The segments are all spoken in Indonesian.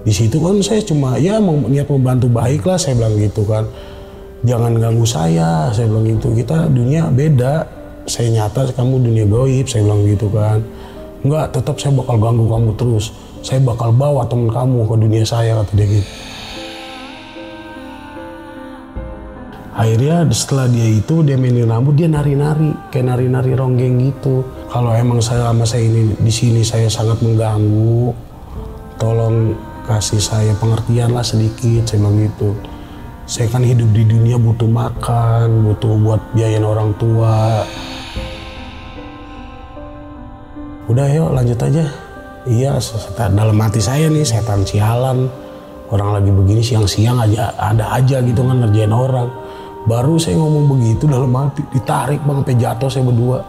Di situ kan saya cuma ya niat membantu baik lah, saya bilang gitu kan. Jangan ganggu saya bilang gitu. Kita dunia beda. Saya nyata, kamu dunia gaib, saya bilang gitu kan. Enggak, tetap saya bakal ganggu kamu terus. Saya bakal bawa teman kamu ke dunia saya, kata dia gitu. Akhirnya setelah dia mainin rambut, dia nari-nari, kayak nari-nari ronggeng gitu. Kalau emang saya ini di sini saya sangat mengganggu, tolong kasih saya pengertian lah sedikit, saya bilang gitu. Saya kan hidup di dunia butuh makan, butuh buat biayain orang tua. Udah yuk lanjut aja. Iya, dalam hati saya nih setan sialan. Orang lagi begini siang-siang aja ada aja gitu kan ngerjain orang. Baru saya ngomong begitu dalam hati ditarik bang sampai jatuh saya berdua.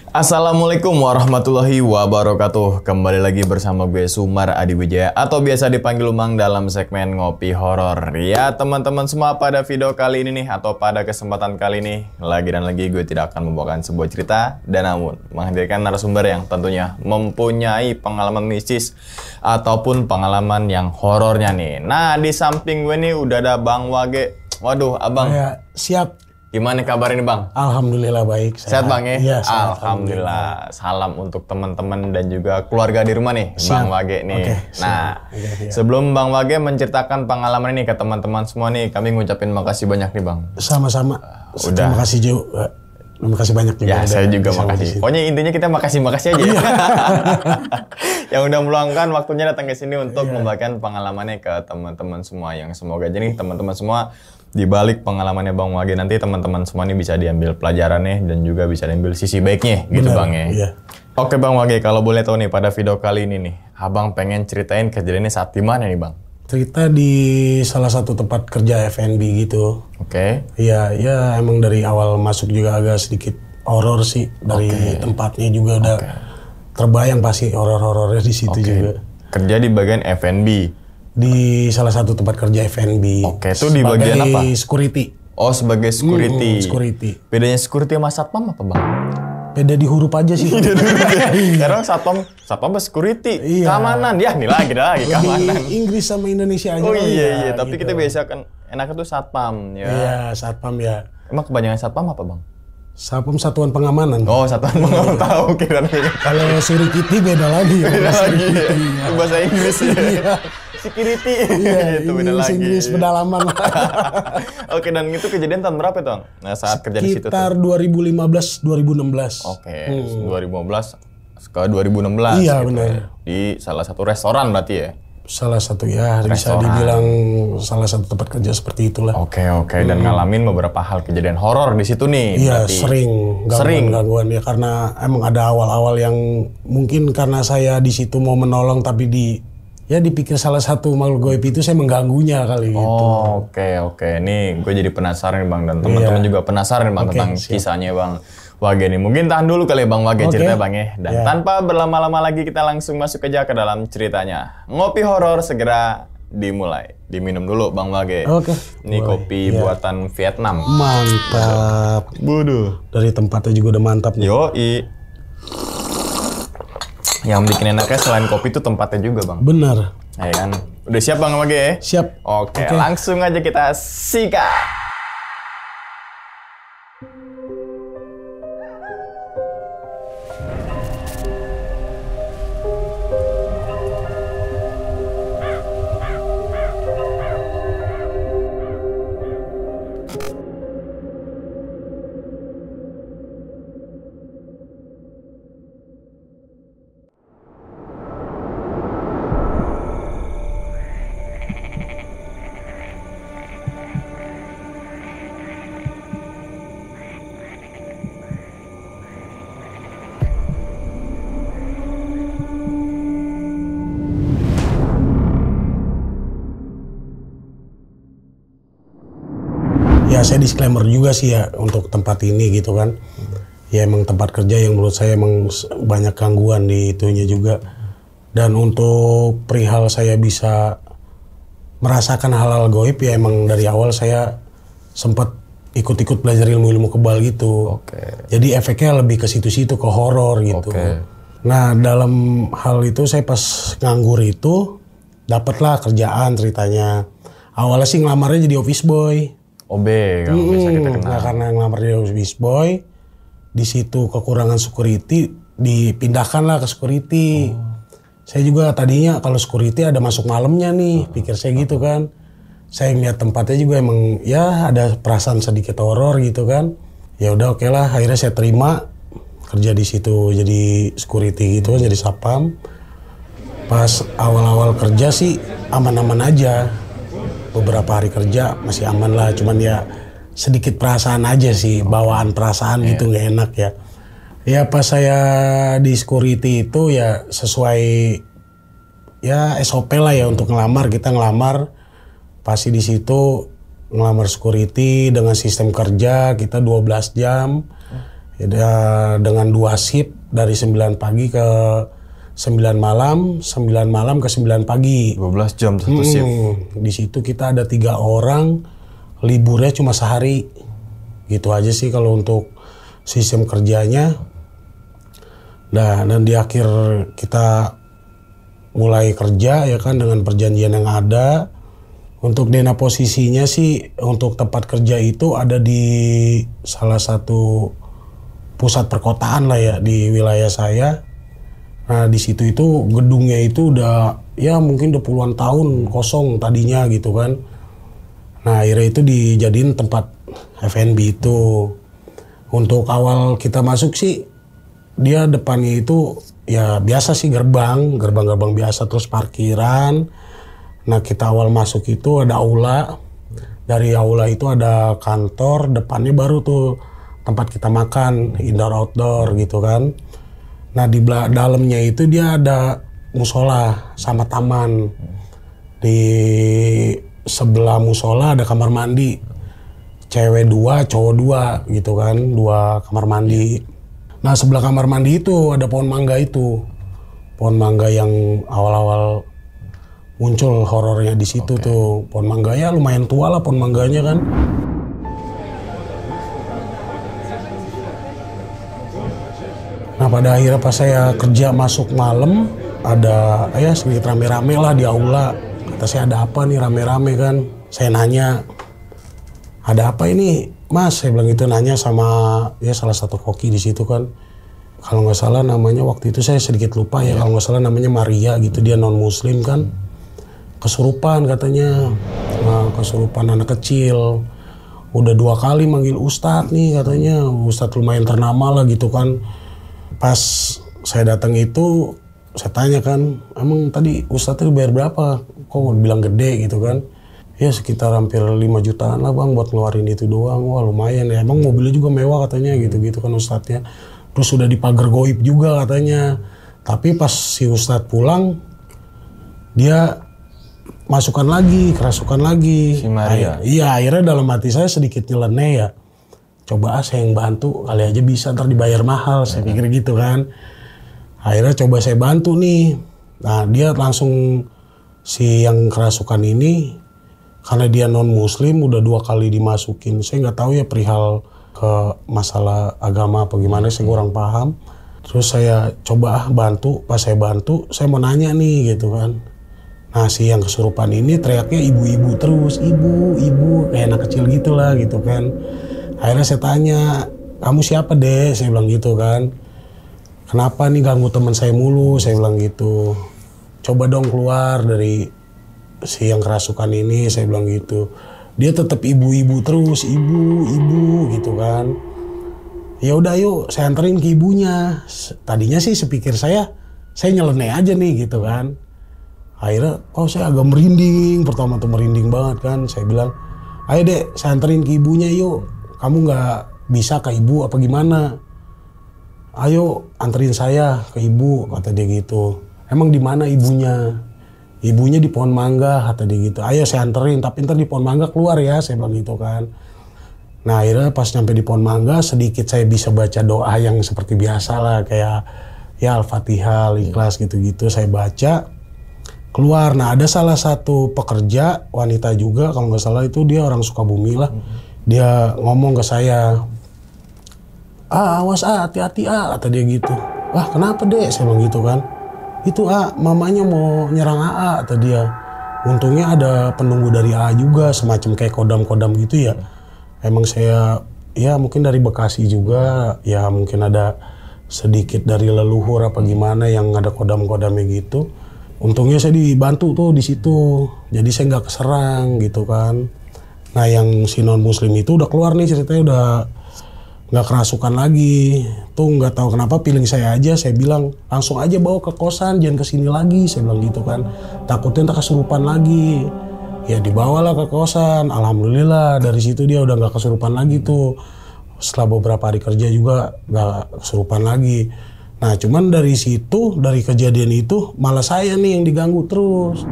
Assalamualaikum warahmatullahi wabarakatuh. Kembali lagi bersama gue Sumar Adiwijaya atau biasa dipanggil Umang dalam segmen Ngopi Horor. Ya teman-teman semua, pada video kali ini nih atau pada kesempatan kali ini lagi gue tidak akan membawakan sebuah cerita dan namun menghadirkan narasumber yang tentunya mempunyai pengalaman mistis ataupun pengalaman yang horornya nih. Nah di samping gue nih udah ada Bang Wage. Waduh abang. Ya, siap. Gimana kabar ini bang? Alhamdulillah baik. Sehat bang ya? Iya, Alhamdulillah. Salam untuk teman-teman dan juga keluarga di rumah nih, siap. Bang Wage nih. Oke, nah, sebelum Bang Wage menceritakan pengalaman ini ke teman-teman semua nih, kami ngucapin makasih banyak nih bang. Sama-sama. Udah. Terima kasih juga. Terima kasih banyak juga. Ya, saya juga makasih. Pokoknya intinya kita makasih aja. Yang udah meluangkan waktunya datang ke sini untuk membagikan pengalamannya ke teman-teman semua. Yang semoga aja nih teman-teman semua di balik pengalamannya Bang Wage nanti teman-teman semua ini bisa diambil pelajarannya dan juga bisa diambil sisi baiknya. Benar, gitu Bang ya. Iya. Oke Bang Wage, kalau boleh tahu nih pada video kali ini nih, Abang pengen ceritain kejadiannya saat di mana nih Bang? Cerita di salah satu tempat kerja F&B gitu. Oke. Iya, ya emang dari awal masuk juga agak sedikit horor sih, dari tempatnya juga udah terbayang pasti horor-horornya di situ juga. Kerja di bagian F&B. Di salah satu tempat kerja F&B. Oke, itu di bagian apa? Sebagai security. Oh, sebagai security. Security. Bedanya security sama satpam apa bang? Beda di huruf aja sih. Sekarang satpam security, iya. Keamanan. Ya, ini lagi keamanan. Inggris sama Indonesia aja. Oh iya, ya, tapi gitu. kita biasa kan enaknya tuh satpam ya. Iya, satpam ya. Emang kebanyakan satpam apa bang? Satpam satuan pengamanan. Oh, satuan pengamanan tahu kira. Kalau security beda lagi. Beda lagi. Itu bahasa Inggris ya. Security. Iya, itu beda lagi. Inggris pedalaman. Oke, dan itu kejadian tahun berapa itu, Bang? Nah, saat kerja di situ tuh. Sekitar 2015-2016. Oke, 2015 ke 2016. Iya, gitu benar. Ya. Di salah satu restoran berarti ya? Salah satu ya, bisa dibilang salah satu tempat kerja seperti itulah. Oke. Dan ngalamin beberapa hal kejadian horor di situ nih. Iya, berarti. sering gangguan ya, karena emang ada awal-awal yang mungkin karena saya di situ mau menolong tapi dipikir salah satu makhluk gaib itu saya mengganggunya kali gitu. Oh, oke. Nih gue jadi penasaran nih Bang, dan teman-teman juga penasaran Bang tentang kisahnya Bang Wage nih. Mungkin tahan dulu kali Bang Wage ceritanya Bang ya. Dan tanpa berlama-lama lagi kita langsung masuk aja ke dalam ceritanya. Ngopi horor segera dimulai. Diminum dulu Bang Wage. Oke. Ini kopi buatan Vietnam. Mantap. Bodoh. Dari tempatnya juga udah mantap nih. Yoi. Yang bikin enaknya selain kopi itu tempatnya juga Bang. Bener. Ya kan. Udah siap Bang Wage? Siap. Oke, langsung aja kita sikat. Ya saya disclaimer juga sih ya untuk tempat ini gitu kan. Ya emang tempat kerja yang menurut saya emang banyak gangguan di itunya juga. Dan untuk perihal saya bisa merasakan hal-hal goib ya emang dari awal saya sempat ikut-ikut belajar ilmu-ilmu kebal gitu. Jadi efeknya lebih ke situ-situ, ke horor gitu. Nah dalam hal itu saya pas nganggur itu dapatlah kerjaan ceritanya. Awalnya sih ngelamarnya jadi office boy. OB kalau bisa kita kenal. Nah karena ngelamar jadi office boy, di situ kekurangan security, dipindahkanlah ke security. Saya juga tadinya kalau security ada masuk malamnya nih, pikir saya gitu kan. Saya ngeliat tempatnya juga emang ya ada perasaan sedikit horor gitu kan. Ya udah oke lah, akhirnya saya terima kerja di situ jadi security gitu, jadi satpam. Pas awal-awal kerja sih aman-aman aja. Beberapa hari kerja masih aman lah, cuman ya sedikit perasaan aja sih, bawaan perasaan gitu nggak enak ya. Ya pas saya di security itu ya sesuai ya SOP lah ya untuk ngelamar, kita ngelamar pasti di situ ngelamar security dengan sistem kerja kita 12 jam ya, dengan 2 shift dari 9 pagi ke 9 malam, 9 malam ke 9 pagi. 12 jam satu shift. Di situ kita ada 3 orang, liburnya cuma sehari. Gitu aja sih kalau untuk sistem kerjanya. Nah, dan di akhir kita mulai kerja ya kan dengan perjanjian yang ada. Untuk dana posisinya sih untuk tempat kerja itu ada di salah satu pusat perkotaan lah ya di wilayah saya. Nah di situ itu gedungnya itu udah ya mungkin udah puluhan tahun kosong tadinya gitu kan. Nah akhirnya itu dijadiin tempat F&B itu. Untuk awal kita masuk sih dia depannya itu ya biasa sih gerbang biasa, terus parkiran. Nah kita awal masuk itu ada aula. Dari aula itu ada kantor, depannya baru tuh tempat kita makan, indoor outdoor gitu kan. Nah di dalamnya itu dia ada musola sama taman. Di sebelah musola ada kamar mandi. Cewek 2, cowok 2 gitu kan, 2 kamar mandi. Nah sebelah kamar mandi itu ada pohon mangga itu. Pohon mangga yang awal-awal muncul horornya di situ tuh. Pohon mangga ya lumayan tua lah pohon mangganya kan. Nah pada akhirnya pas saya kerja masuk malam ada ya sedikit rame-rame lah di aula. Kata saya ada apa nih rame-rame kan. Saya nanya ada apa ini mas, saya bilang gitu, nanya sama ya salah satu koki di situ kan. Kalau nggak salah namanya waktu itu saya sedikit lupa ya. Kalau nggak salah namanya Maria gitu, dia non muslim kan. Kesurupan katanya. Nah, kesurupan anak kecil. Udah 2 kali manggil ustadz nih katanya. Ustadz lumayan ternama lah gitu kan. Pas saya datang itu, saya tanya kan, emang tadi ustadznya bayar berapa? Kok bilang gede gitu kan? Ya sekitar hampir 5 jutaan lah bang buat ngeluarin itu doang. Wah lumayan ya, emang mobilnya juga mewah katanya gitu-gitu kan ustadznya. Terus sudah dipagar goib juga katanya. Tapi pas si ustadz pulang, dia masukkan lagi, kerasukan lagi. Si Maria? Iya, akhirnya dalam hati saya sedikit nyeleneh ya. Coba saya yang bantu, kali aja bisa ntar dibayar mahal, saya pikir gitu kan. Akhirnya coba saya bantu nih. Nah dia langsung si yang kerasukan ini, karena dia non muslim udah 2 kali dimasukin. Saya nggak tahu ya perihal ke masalah agama apa gimana, saya kurang paham. Terus saya coba bantu, pas saya bantu saya mau nanya nih gitu kan. Nah si yang kesurupan ini teriaknya ibu-ibu terus, ibu, kayak anak kecil gitulah gitu kan. Akhirnya saya tanya, kamu siapa deh? Saya bilang gitu kan. Kenapa nih ganggu teman saya mulu? Saya bilang gitu. Coba dong keluar dari si yang kerasukan ini, saya bilang gitu. Dia tetap ibu-ibu terus, ibu gitu kan. Ya udah yuk, saya anterin ke ibunya. Tadinya sih sepikir saya nyeleneh aja nih gitu kan. Akhirnya, saya agak merinding. Pertama tuh merinding banget kan. Saya bilang, ayo dek, saya anterin ke ibunya yuk. Kamu nggak bisa ke ibu apa gimana? Ayo anterin saya ke ibu, kata dia gitu. Emang di mana ibunya? Ibunya di pohon mangga, kata dia gitu. Ayo saya anterin, tapi ntar di pohon mangga keluar ya, saya bilang gitu kan. Nah akhirnya pas nyampe di pohon mangga sedikit saya bisa baca doa yang seperti biasa lah, kayak ya Al-Fatihah, Al-Ikhlas gitu-gitu saya baca. Keluar, nah ada salah satu pekerja wanita juga kalau nggak salah, itu dia orang Sukabumi lah. Dia ngomong ke saya, awas hati-hati kata dia gitu. Wah kenapa dek, saya bilang gitu kan. Itu mamanya mau nyerang kata dia. Untungnya ada penunggu dari juga, semacam kayak kodam-kodam gitu ya. Emang saya ya mungkin dari Bekasi juga, ya mungkin ada sedikit dari leluhur apa gimana yang ada kodam-kodamnya gitu. Untungnya saya dibantu tuh di situ, jadi saya nggak keserang gitu kan. Nah yang si non muslim itu udah keluar nih ceritanya, udah nggak kerasukan lagi. Tuh nggak tahu kenapa feeling saya aja, saya bilang langsung aja bawa ke kosan, jangan kesini lagi, saya bilang gitu kan. Takutnya tak kesurupan lagi. Ya dibawalah ke kosan, alhamdulillah dari situ dia udah nggak kesurupan lagi tuh. Setelah beberapa hari kerja juga nggak kesurupan lagi. Nah cuman dari situ, dari kejadian itu malah saya nih yang diganggu terus.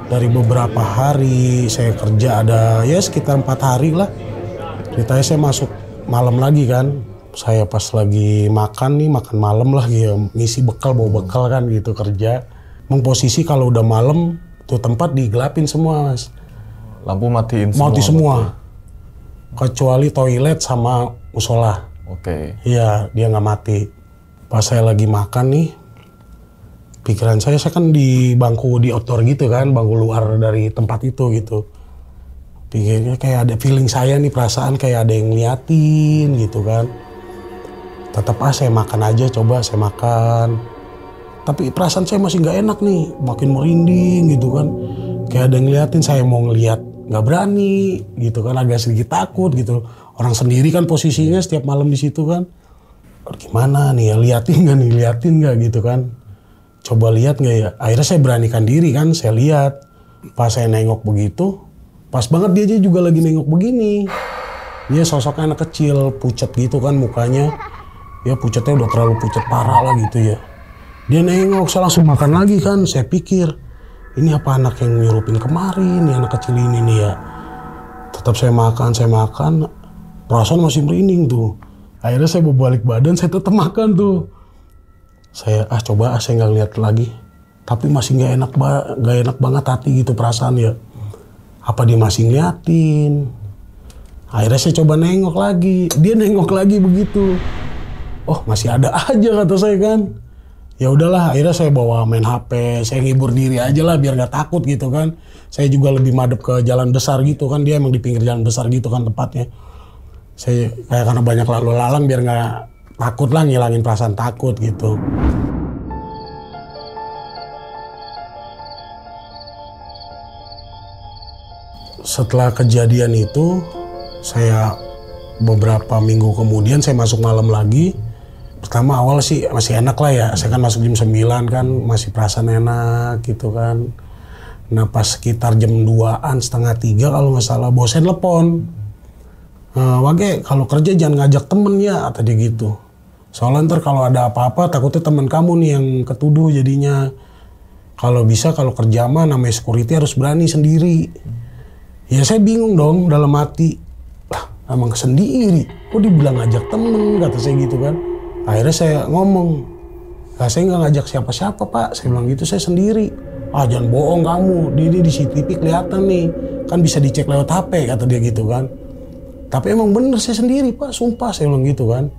Dari beberapa hari saya kerja ada ya sekitar 4 hari lah. Ceritanya saya masuk malam lagi kan. Saya pas lagi makan malam lah gitu, ngisi bekal, bawa bekal kan gitu kerja. Posisi kalau udah malam tuh tempat digelapin semua mas. Lampu matiin semua? Mati semua. Kecuali toilet sama musola. Oke. Iya, dia nggak mati. Pas saya lagi makan nih, pikiran saya kan di bangku di outdoor gitu kan, bangku luar dari tempat itu gitu. Pikirnya kayak ada feeling saya nih, perasaan kayak ada yang ngeliatin gitu kan. Tetap saya makan aja, coba saya makan. Tapi perasaan saya masih nggak enak nih, makin merinding gitu kan. Kayak ada yang ngeliatin, saya mau ngeliat nggak berani gitu kan, agak sedikit takut gitu. Orang sendiri kan posisinya setiap malam di situ kan. Gimana nih ya, liatin nggak gitu kan. Coba lihat nggak ya. Akhirnya saya beranikan diri kan, saya lihat. Pas saya nengok begitu, pas banget dia juga lagi nengok begini. Dia sosoknya anak kecil, pucat gitu kan mukanya. Ya pucatnya udah terlalu pucat parah lah gitu ya. Dia nengok, saya langsung makan lagi kan. Saya pikir, ini apa anak yang nyurupin kemarin, nih anak kecil ini nih ya. Tetap saya makan. Perasaan masih merinding tuh. Akhirnya saya berbalik badan, saya tetap makan tuh. Saya saya nggak lihat lagi. Tapi masih nggak enak banget hati gitu perasaan ya. Apa dia masih ngeliatin? Akhirnya saya coba nengok lagi. Dia nengok lagi begitu. Oh masih ada aja kata saya kan. Ya udahlah, akhirnya saya bawa main HP, saya ngibur diri aja lah biar nggak takut gitu kan. Saya juga lebih madep ke jalan besar gitu kan, dia emang di pinggir jalan besar gitu kan tempatnya. Saya kayak karena banyak lalu lalang biar nggak takut lah, ngilangin perasaan takut gitu. Setelah kejadian itu, saya beberapa minggu kemudian saya masuk malam lagi. Pertama awal sih masih enak lah ya, saya kan masuk jam 9 kan, masih perasaan enak gitu kan. Nah pas sekitar jam 2-an, setengah 3 kalau nggak salah, bosen telepon. Wage kalau kerja jangan ngajak temen ya, kata dia gitu. Soalnya ntar kalau ada apa-apa takutnya temen kamu nih yang ketuduh jadinya. Kalau bisa kalau kerja mah namanya security harus berani sendiri. Ya saya bingung dong dalam hati. Lah emang sendiri, kok dibilang ngajak temen, kata saya gitu kan. Akhirnya saya ngomong, saya nggak ngajak siapa-siapa pak, saya bilang gitu, saya sendiri. Jangan bohong kamu, di CCTV kelihatan nih, kan bisa dicek lewat HP, kata dia gitu kan. Tapi emang bener saya sendiri pak, sumpah, saya bilang gitu kan.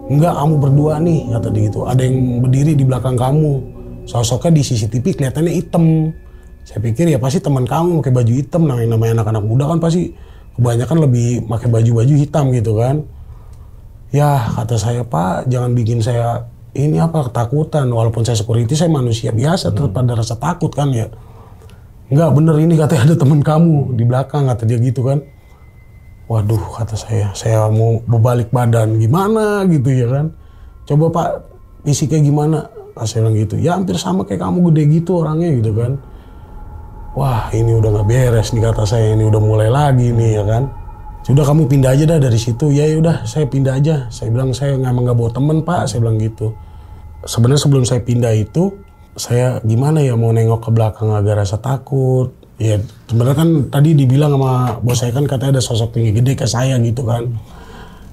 Enggak, kamu berdua nih, kata dia gitu, ada yang berdiri di belakang kamu. Sosoknya di CCTV kelihatannya hitam. Saya pikir ya pasti teman kamu pakai baju hitam, namanya anak-anak muda kan pasti kebanyakan lebih pakai baju-baju hitam gitu kan. Ya kata saya, pak jangan bikin saya ini ketakutan. Walaupun saya security, saya manusia biasa, tetap ada rasa takut kan ya. Enggak bener, ini katanya ada teman kamu di belakang, kata dia gitu kan. Waduh kata saya mau berbalik badan gimana gitu ya kan. Coba pak fisiknya gimana, saya bilang gitu. Ya hampir sama kayak kamu, gede gitu orangnya gitu kan. Wah ini udah gak beres nih kata saya, ini udah mulai lagi nih ya kan. Sudah kamu pindah aja dah dari situ. Ya udah saya pindah aja. Saya bilang saya emang nggak bawa temen pak. Saya bilang gitu. Sebenarnya sebelum saya pindah itu saya gimana ya mau nengok ke belakang agak rasa takut. Ya sebenarnya kan tadi dibilang sama bos saya kan katanya ada sosok tinggi gede kayak saya gitu kan.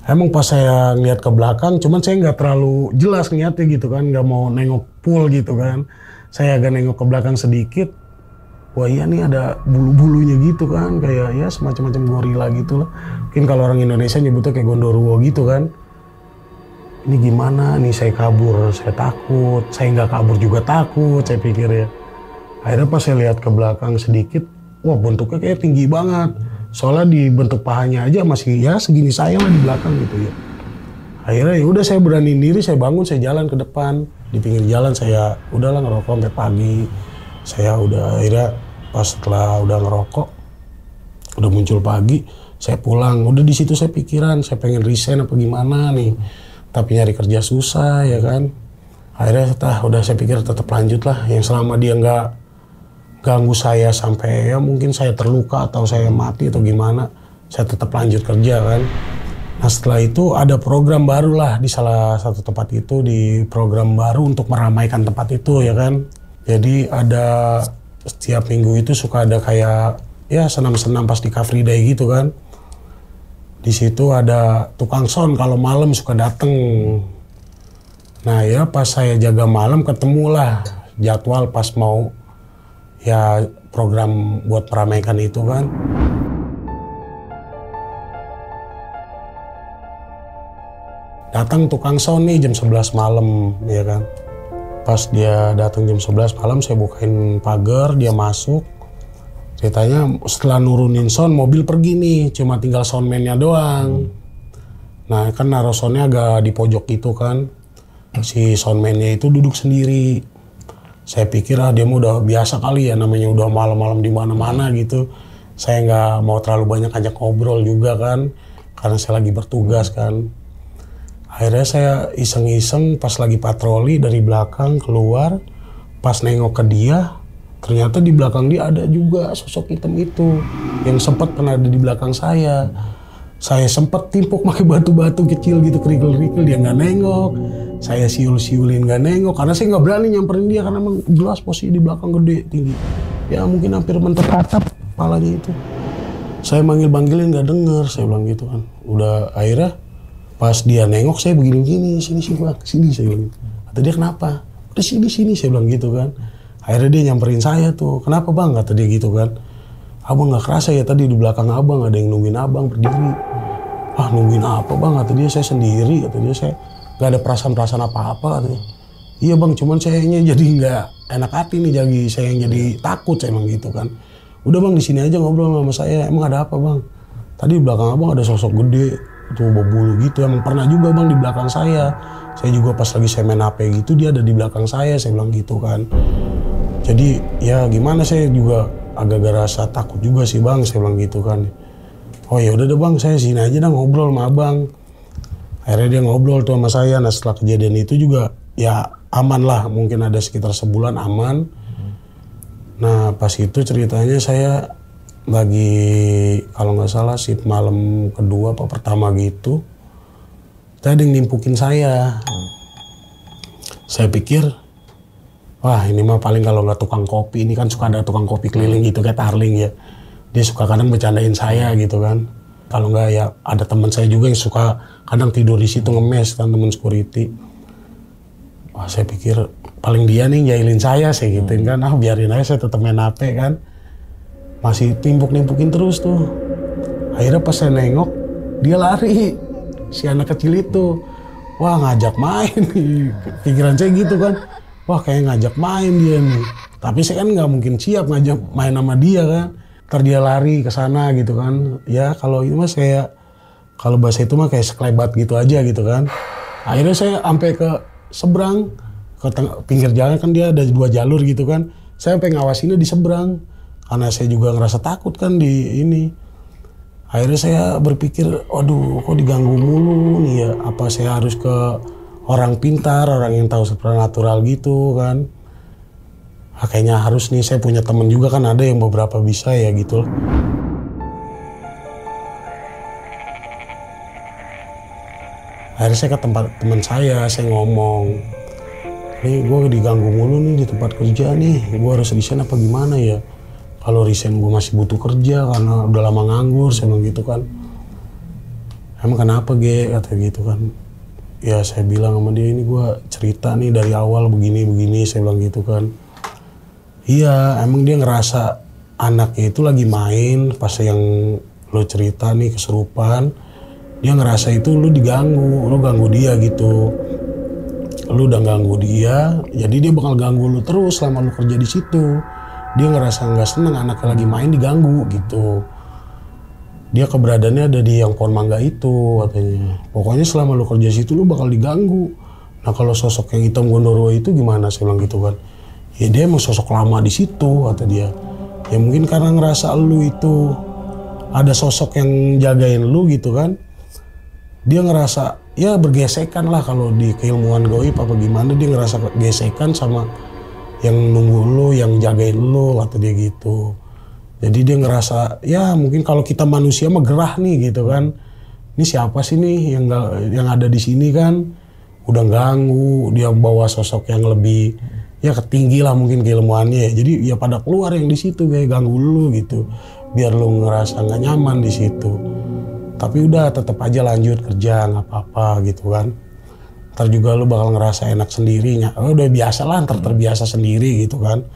Emang pas saya ngeliat ke belakang, cuman saya nggak terlalu jelas ngeliatnya gitu kan, nggak mau nengok full gitu kan. Saya agak nengok ke belakang sedikit, wah iya nih ada bulu-bulunya gitu kan, kayak ya semacam-macam gorila gitu lah. Mungkin kalau orang Indonesia nyebutnya kayak gondoruo gitu kan. Ini gimana nih saya kabur, saya takut, saya nggak kabur juga takut, saya pikir ya. Akhirnya pas saya lihat ke belakang sedikit, wah bentuknya kayak tinggi banget. Soalnya di bentuk pahanya aja masih ya segini saya lah di belakang gitu ya. Akhirnya ya udah saya beraniin diri, saya bangun, saya jalan ke depan. Di pinggir jalan saya udahlah ngerokok sampai pagi. Saya udah akhirnya pas setelah udah ngerokok, udah muncul pagi, saya pulang. Udah di situ saya pikiran, saya pengen resign apa gimana nih. Tapi nyari kerja susah ya kan. Akhirnya udah saya pikir tetap lanjut lah. Yang selama dia nggak ganggu saya sampai ya mungkin saya terluka atau saya mati atau gimana, saya tetap lanjut kerja kan. Nah setelah itu ada program baru lah di salah satu tempat itu, di program baru untuk meramaikan tempat itu ya kan. Jadi ada setiap minggu itu suka ada kayak ya senam-senam pas di Car Free Day gitu kan. Di situ ada tukang sound kalau malam suka dateng. Nah ya pas saya jaga malam ketemulah jadwal pas mau ya program buat meramaikan itu kan. Datang tukang sound nih jam 11 malam ya kan. Pas dia datang jam 11 malam saya bukain pagar, dia masuk. Ceritanya setelah nurunin sound mobil pergi nih, cuma tinggal soundman-nya doang. Nah kan naruh soundnya agak di pojok gitu kan. Si soundman-nya itu duduk sendiri. Saya pikir dia mah udah biasa kali ya, namanya udah malam-malam di mana-mana gitu. Saya nggak mau terlalu banyak ajak ngobrol juga kan, karena saya lagi bertugas kan. Akhirnya saya iseng-iseng pas lagi patroli dari belakang keluar, pas nengok ke dia, ternyata di belakang dia ada juga sosok hitam itu yang sempat pernah ada di belakang saya. Saya sempat timpuk pakai batu-batu kecil gitu, kerikil-kerikil, dia nggak nengok. Saya siul-siulin nggak nengok, karena saya nggak berani nyamperin dia, karena emang jelas posisi di belakang gede, tinggi. Ya mungkin hampir mentok atap kepalanya itu. Saya manggil-manggilin nggak denger, saya bilang gitu kan. Udah akhirnya pas dia nengok saya begini-gini, sini bang, sini saya bilang. Kata dia kenapa? Udah sini saya bilang gitu kan. Akhirnya dia nyamperin saya tuh, kenapa bang? Kata dia gitu kan. Abang nggak kerasa ya tadi di belakang abang ada yang nungguin abang berdiri. Ah nungguin apa bang? Kata dia saya sendiri, kata dia saya nggak ada perasaan apa-apa katanya. Iya bang, cuman sayanya jadi nggak enak hati nih, jadi saya yang jadi takut saya emang gitu kan. Udah bang di sini aja ngobrol sama saya. Emang ada apa bang? Tadi di belakang abang ada sosok gede, itu berbulu gitu. Emang pernah juga bang di belakang saya. Saya juga pas lagi saya main HP gitu dia ada di belakang saya bilang gitu kan. Jadi ya gimana, saya juga agak rasa takut juga sih bang, saya bilang gitu kan. Oh ya udah deh bang, saya sini aja dah ngobrol sama abang. Akhirnya dia ngobrol tuh sama saya. Nah setelah kejadian itu juga ya aman lah, mungkin ada sekitar sebulan aman. Nah pas itu ceritanya saya lagi kalau nggak salah shift malam kedua apa pertama gitu, ada yang nimpukin saya. Saya pikir wah ini mah paling kalau nggak tukang kopi, ini kan suka ada tukang kopi keliling gitu kayak Tarling ya. Dia suka kadang bercandain saya gitu kan. Kalau nggak ya ada teman saya juga yang suka kadang tidur di situ ngemes kan, teman security. Wah saya pikir paling dia nih jailin saya gituin kan. Ah biarin aja, saya tetap main HP kan. Masih nimpukin terus tuh. Akhirnya pas saya nengok dia lari, si anak kecil itu. Wah ngajak main nih. Pikiran saya gitu kan. Wah kayak ngajak main dia nih. Tapi saya kan nggak mungkin siap ngajak main sama dia kan. Ntar dia lari ke sana gitu kan. Ya kalau itu mah saya, kalau bahasa itu mah kayak sekelebat gitu aja gitu kan. Akhirnya saya sampai ke seberang, ke pinggir jalan kan dia ada 2 jalur gitu kan. Saya sampai ngawasinnya di seberang. Karena saya juga ngerasa takut kan di ini. Akhirnya saya berpikir, aduh kok diganggu mulu nih ya. Apa saya harus ke orang pintar, orang yang tahu supranatural gitu kan. Nah, kayaknya harus nih, saya punya temen juga kan, ada yang beberapa bisa ya gitu. Akhirnya saya ke tempat teman saya ngomong. Ini gue diganggu mulu nih di tempat kerja nih, gue harus resign apa gimana ya? Kalau resign gue masih butuh kerja karena udah lama nganggur, saya bilang gitu kan. Emang kenapa Ge? Kata gitu kan. Ya saya bilang sama dia, ini gue cerita nih dari awal begini, saya bilang gitu kan. Iya, emang dia ngerasa anaknya itu lagi main pas yang lo cerita nih kesurupan. Dia ngerasa itu lo diganggu, lo ganggu dia gitu. Lu udah ganggu dia, jadi dia bakal ganggu lu terus selama lu kerja di situ. Dia ngerasa nggak seneng anaknya lagi main diganggu gitu. Dia keberadaannya ada di yang pohon mangga itu katanya. Pokoknya selama lu kerja di situ lu bakal diganggu. Nah kalau sosok yang hitam gondoro itu gimana, saya bilang gitu kan. Ya dia emang sosok lama di situ kata dia. Ya mungkin karena ngerasa lu itu ada sosok yang jagain lu gitu kan. Dia ngerasa ya bergesekan lah kalau di keilmuan gaib apa gimana, dia ngerasa gesekan sama yang nunggu lu, yang jagain lu kata dia gitu. Jadi dia ngerasa ya mungkin kalau kita manusia mah gerah nih gitu kan. Ini siapa sih nih yang ada di sini kan, udah ganggu, dia bawa sosok yang lebih ya ketinggi lah mungkin keilmuannya. Jadi ya pada keluar yang di situ kayak ganggu lu gitu, biar lu ngerasa nggak nyaman di situ. Tapi udah tetap aja lanjut kerja nggak apa-apa gitu kan. Ntar juga lu bakal ngerasa enak sendirinya. Oh, udah biasa lah, ntar terbiasa sendiri gitu kan.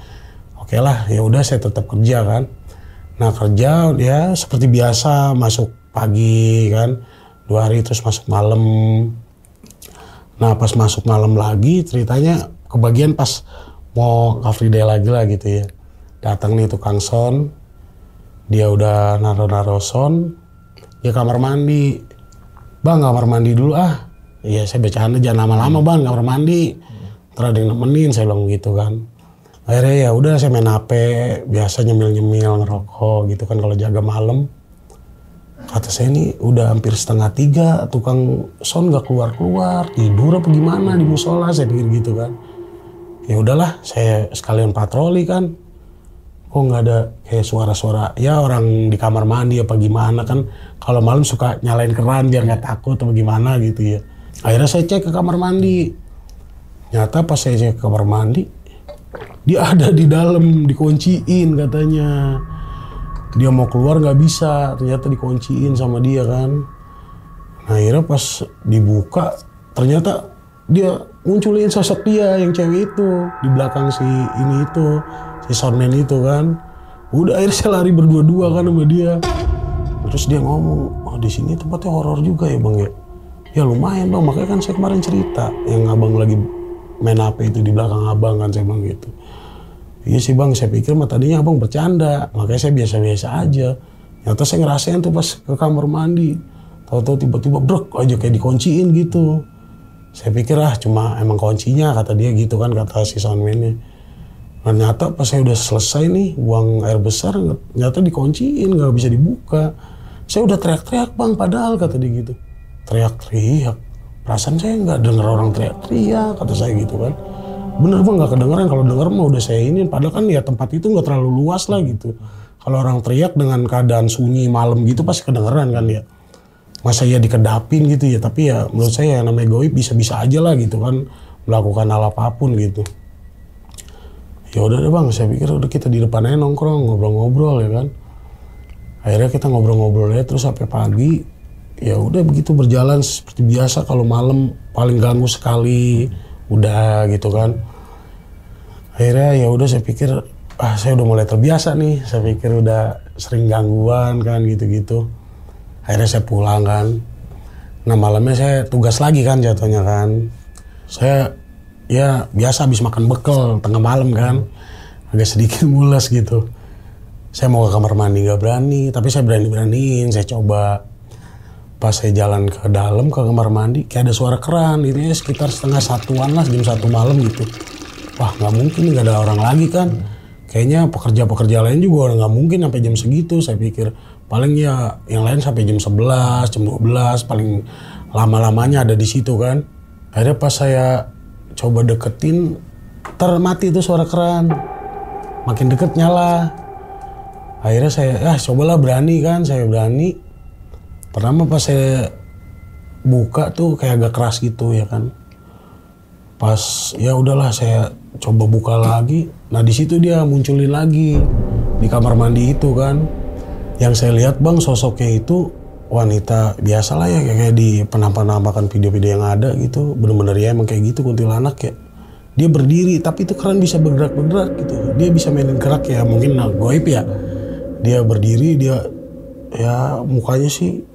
Oke lah, ya udah saya tetap kerja kan. Nah kerja ya seperti biasa, masuk pagi kan, 2 hari terus masuk malam. Nah pas masuk malam lagi ceritanya kebagian pas mau Car Free Day lagi lah gitu ya. Datang nih tukang son, dia udah naro son. Ya kamar mandi, bang kamar mandi dulu ah. Iya saya bercanda jangan lama-lama bang kamar mandi. Terus ada yang nemenin saya bilang gitu kan. Akhirnya ya udah saya main HP, biasa nyemil-nyemil ngerokok gitu kan kalau jaga malam. Kata saya ini udah hampir 2:30, tukang son gak keluar-keluar, tidur apa gimana di musola, saya pikir gitu kan. Ya udahlah saya sekalian patroli kan. Kok nggak ada kayak suara-suara ya orang di kamar mandi apa gimana kan, kalau malam suka nyalain keran biar nggak takut apa gimana gitu ya. Akhirnya saya cek ke kamar mandi, nyata pas saya cek ke kamar mandi dia ada di dalam dikunciin katanya. Dia mau keluar nggak bisa, ternyata dikunciin sama dia kan. Nah akhirnya pas dibuka ternyata dia munculin sosok dia yang cewek itu di belakang si ini itu, si soundman itu kan. Udah akhirnya saya lari berdua-dua kan sama dia. Terus dia ngomong, oh di sini tempatnya horor juga ya bang ya. Ya lumayan bang, makanya kan saya kemarin cerita yang abang lagi main HP itu di belakang abang kan, saya bilang gitu. Iya sih bang, saya pikir mah tadinya abang bercanda, makanya saya biasa-biasa aja. Ternyata saya ngerasain tuh pas ke kamar mandi, tahu-tahu tiba-tiba brek aja kayak dikunciin gitu. Saya pikir cuma emang kuncinya kata dia gitu kan, kata si soundman-nya. Ternyata pas saya udah selesai nih buang air besar, ternyata dikunciin nggak bisa dibuka. Saya udah teriak-teriak bang, padahal kata dia gitu. Teriak-teriak, perasaan saya nggak dengar orang teriak-teriak kata saya gitu kan. Bener bang nggak kedengeran, kalau denger mah udah saya ini. Padahal kan ya tempat itu nggak terlalu luas lah gitu. Kalau orang teriak dengan keadaan sunyi malam gitu pasti kedengeran kan ya. Masa ya dikedapin gitu ya, tapi ya menurut saya namanya gaib bisa-bisa aja lah gitu kan, melakukan hal apapun gitu. Ya udah deh bang, saya pikir udah kita di depan aja nongkrong, ngobrol-ngobrol ya kan. Akhirnya kita ngobrol-ngobrol ya terus sampai pagi. Ya udah begitu berjalan seperti biasa, kalau malam paling ganggu sekali, udah gitu kan. Akhirnya ya udah saya pikir, saya udah mulai terbiasa nih, saya pikir udah sering gangguan kan gitu-gitu. Akhirnya saya pulang kan. Nah malamnya saya tugas lagi kan jatuhnya kan. Saya ya biasa habis makan bekal tengah malam kan. Agak sedikit mules gitu. Saya mau ke kamar mandi gak berani. Tapi saya berani-beraniin, saya coba. Pas saya jalan ke dalam ke kamar mandi kayak ada suara keran. Ini sekitar 1:30 lah, jam 1 malam gitu. Wah gak mungkin nih, gak ada orang lagi kan. Kayaknya pekerja-pekerja lain juga udah gak mungkin sampai jam segitu. Saya pikir paling ya yang lain sampai jam 11, jam 12, paling lama-lamanya ada di situ kan. Akhirnya pas saya coba deketin, mati itu suara keran. Makin deket nyala. Akhirnya saya, cobalah berani kan, saya berani. Pertama pas saya buka tuh kayak agak keras gitu ya kan. Pas ya udahlah saya coba buka lagi. Nah di situ dia munculin lagi di kamar mandi itu kan. Yang saya lihat bang sosoknya itu wanita biasa lah ya kayak di penampakan video-video yang ada gitu. Bener-bener ya emang kayak gitu kuntilanak ya. Dia berdiri tapi itu keran bisa bergerak-bergerak gitu. Dia bisa mainin gerak ya mungkin goib ya. Dia berdiri dia ya mukanya sih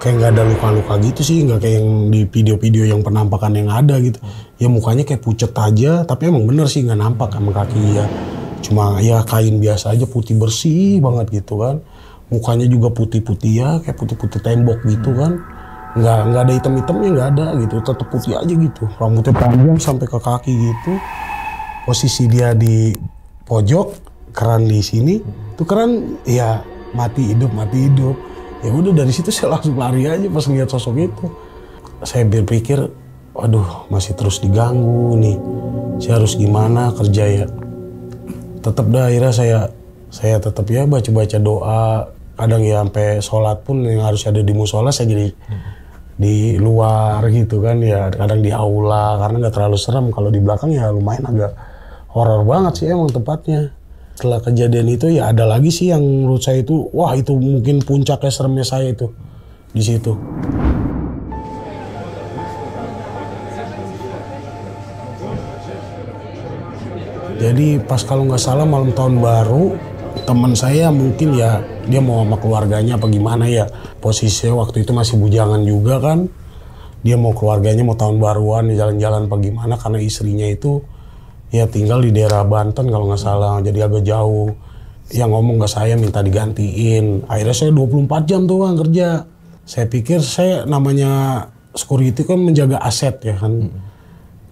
kayak nggak ada luka-luka gitu sih, nggak kayak yang di video-video yang penampakan yang ada gitu. Ya mukanya kayak pucet aja, tapi emang bener sih nggak nampak sama kaki ya. Cuma ya kain biasa aja putih bersih banget gitu kan. Mukanya juga putih-putih ya, kayak putih-putih tembok gitu kan. Nggak ada hitam-hitamnya nggak ada gitu, tetap putih aja gitu. Rambutnya panjang sampai ke kaki gitu. Posisi dia di pojok, keran di sini, tuh keran ya mati hidup. Ya udah dari situ saya langsung lari aja pas ngeliat sosok itu. Saya berpikir, waduh masih terus diganggu nih. Saya harus gimana kerja ya. Tetap dah akhirnya saya tetap ya baca doa. Kadang ya sampai sholat pun yang harus ada di musola saya jadi di luar gitu kan ya. Kadang di aula karena nggak terlalu serem. Kalau di belakang ya lumayan agak horor banget sih emang tempatnya. Setelah kejadian itu ya ada lagi sih yang menurut saya itu wah itu mungkin puncaknya seremnya saya itu di situ. Jadi pas kalau nggak salah malam tahun baru teman saya mungkin ya dia mau sama keluarganya apa gimana ya, posisinya waktu itu masih bujangan juga kan, dia mau keluarganya mau tahun baruan jalan-jalan apa gimana karena istrinya itu ya tinggal di daerah Banten kalau nggak salah, jadi agak jauh. Yang ngomong ke saya minta digantiin. Akhirnya saya 24 jam tuh bang kerja. Saya pikir saya namanya security kan menjaga aset ya kan.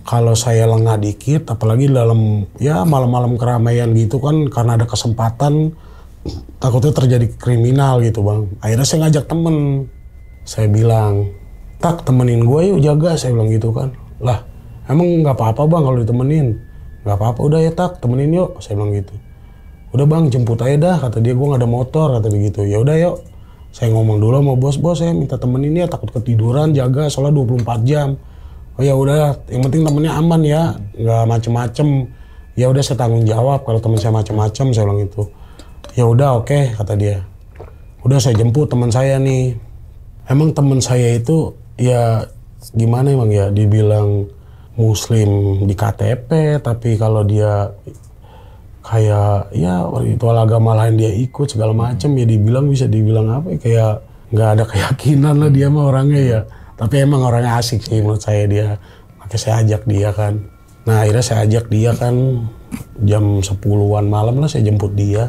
Kalau saya lengah dikit, apalagi dalam ya malam-malam keramaian gitu kan, karena ada kesempatan takutnya terjadi kriminal gitu bang. Akhirnya saya ngajak temen. Saya bilang, tak temenin gue yuk jaga, saya bilang gitu kan. Lah emang nggak apa-apa bang kalau ditemenin. Gak apa-apa udah ya tak temenin yuk, saya bilang gitu. Udah bang jemput aja dah, kata dia, gue gak ada motor, kata dia gitu. Ya udah yuk, saya ngomong dulu sama bos, saya minta temenin ya, takut ketiduran, jaga soalnya 24 jam. Oh ya udah, yang penting temennya aman ya, nggak macem-macem. Ya udah saya tanggung jawab kalau temen saya macem-macem, saya bilang gitu. Ya udah oke, kata dia. Udah saya jemput teman saya nih. Emang teman saya itu ya gimana emang ya, dibilang Muslim di KTP, tapi kalau dia kayak ya ritual agama lain dia ikut segala macam ya bisa dibilang apa ya, kayak nggak ada keyakinan lah dia mah orangnya ya. Tapi emang orangnya asik sih menurut saya dia. Makanya saya ajak dia kan. Nah akhirnya saya ajak dia kan jam 10-an malam lah saya jemput dia.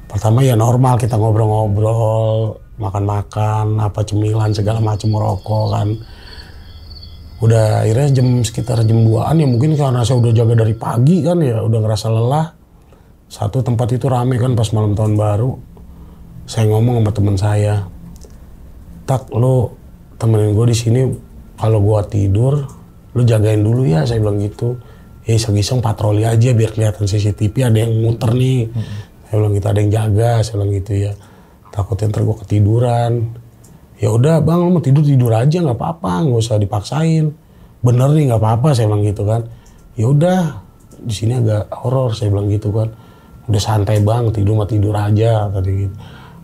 Pertama ya normal kita ngobrol-ngobrol, makan-makan, apa cemilan segala macam, merokok kan. Udah akhirnya sekitar jam 2-an ya mungkin karena saya udah jaga dari pagi kan ya udah ngerasa lelah. Satu tempat itu rame kan pas malam tahun baru. Saya ngomong sama teman saya, tak lo temenin gue di sini kalau gue tidur lo jagain dulu ya, saya bilang gitu. Iseng-iseng patroli aja biar kelihatan CCTV ada yang muter nih. Saya bilang gitu, ada yang jaga, saya bilang gitu ya. Takutnya ntar gue ketiduran. Ya udah bang, lo mau tidur aja nggak apa-apa, nggak usah dipaksain. Bener nih nggak apa-apa, saya bilang gitu kan. Ya udah, di sini agak horor, saya bilang gitu kan. Udah santai bang, tidur aja tadi gitu.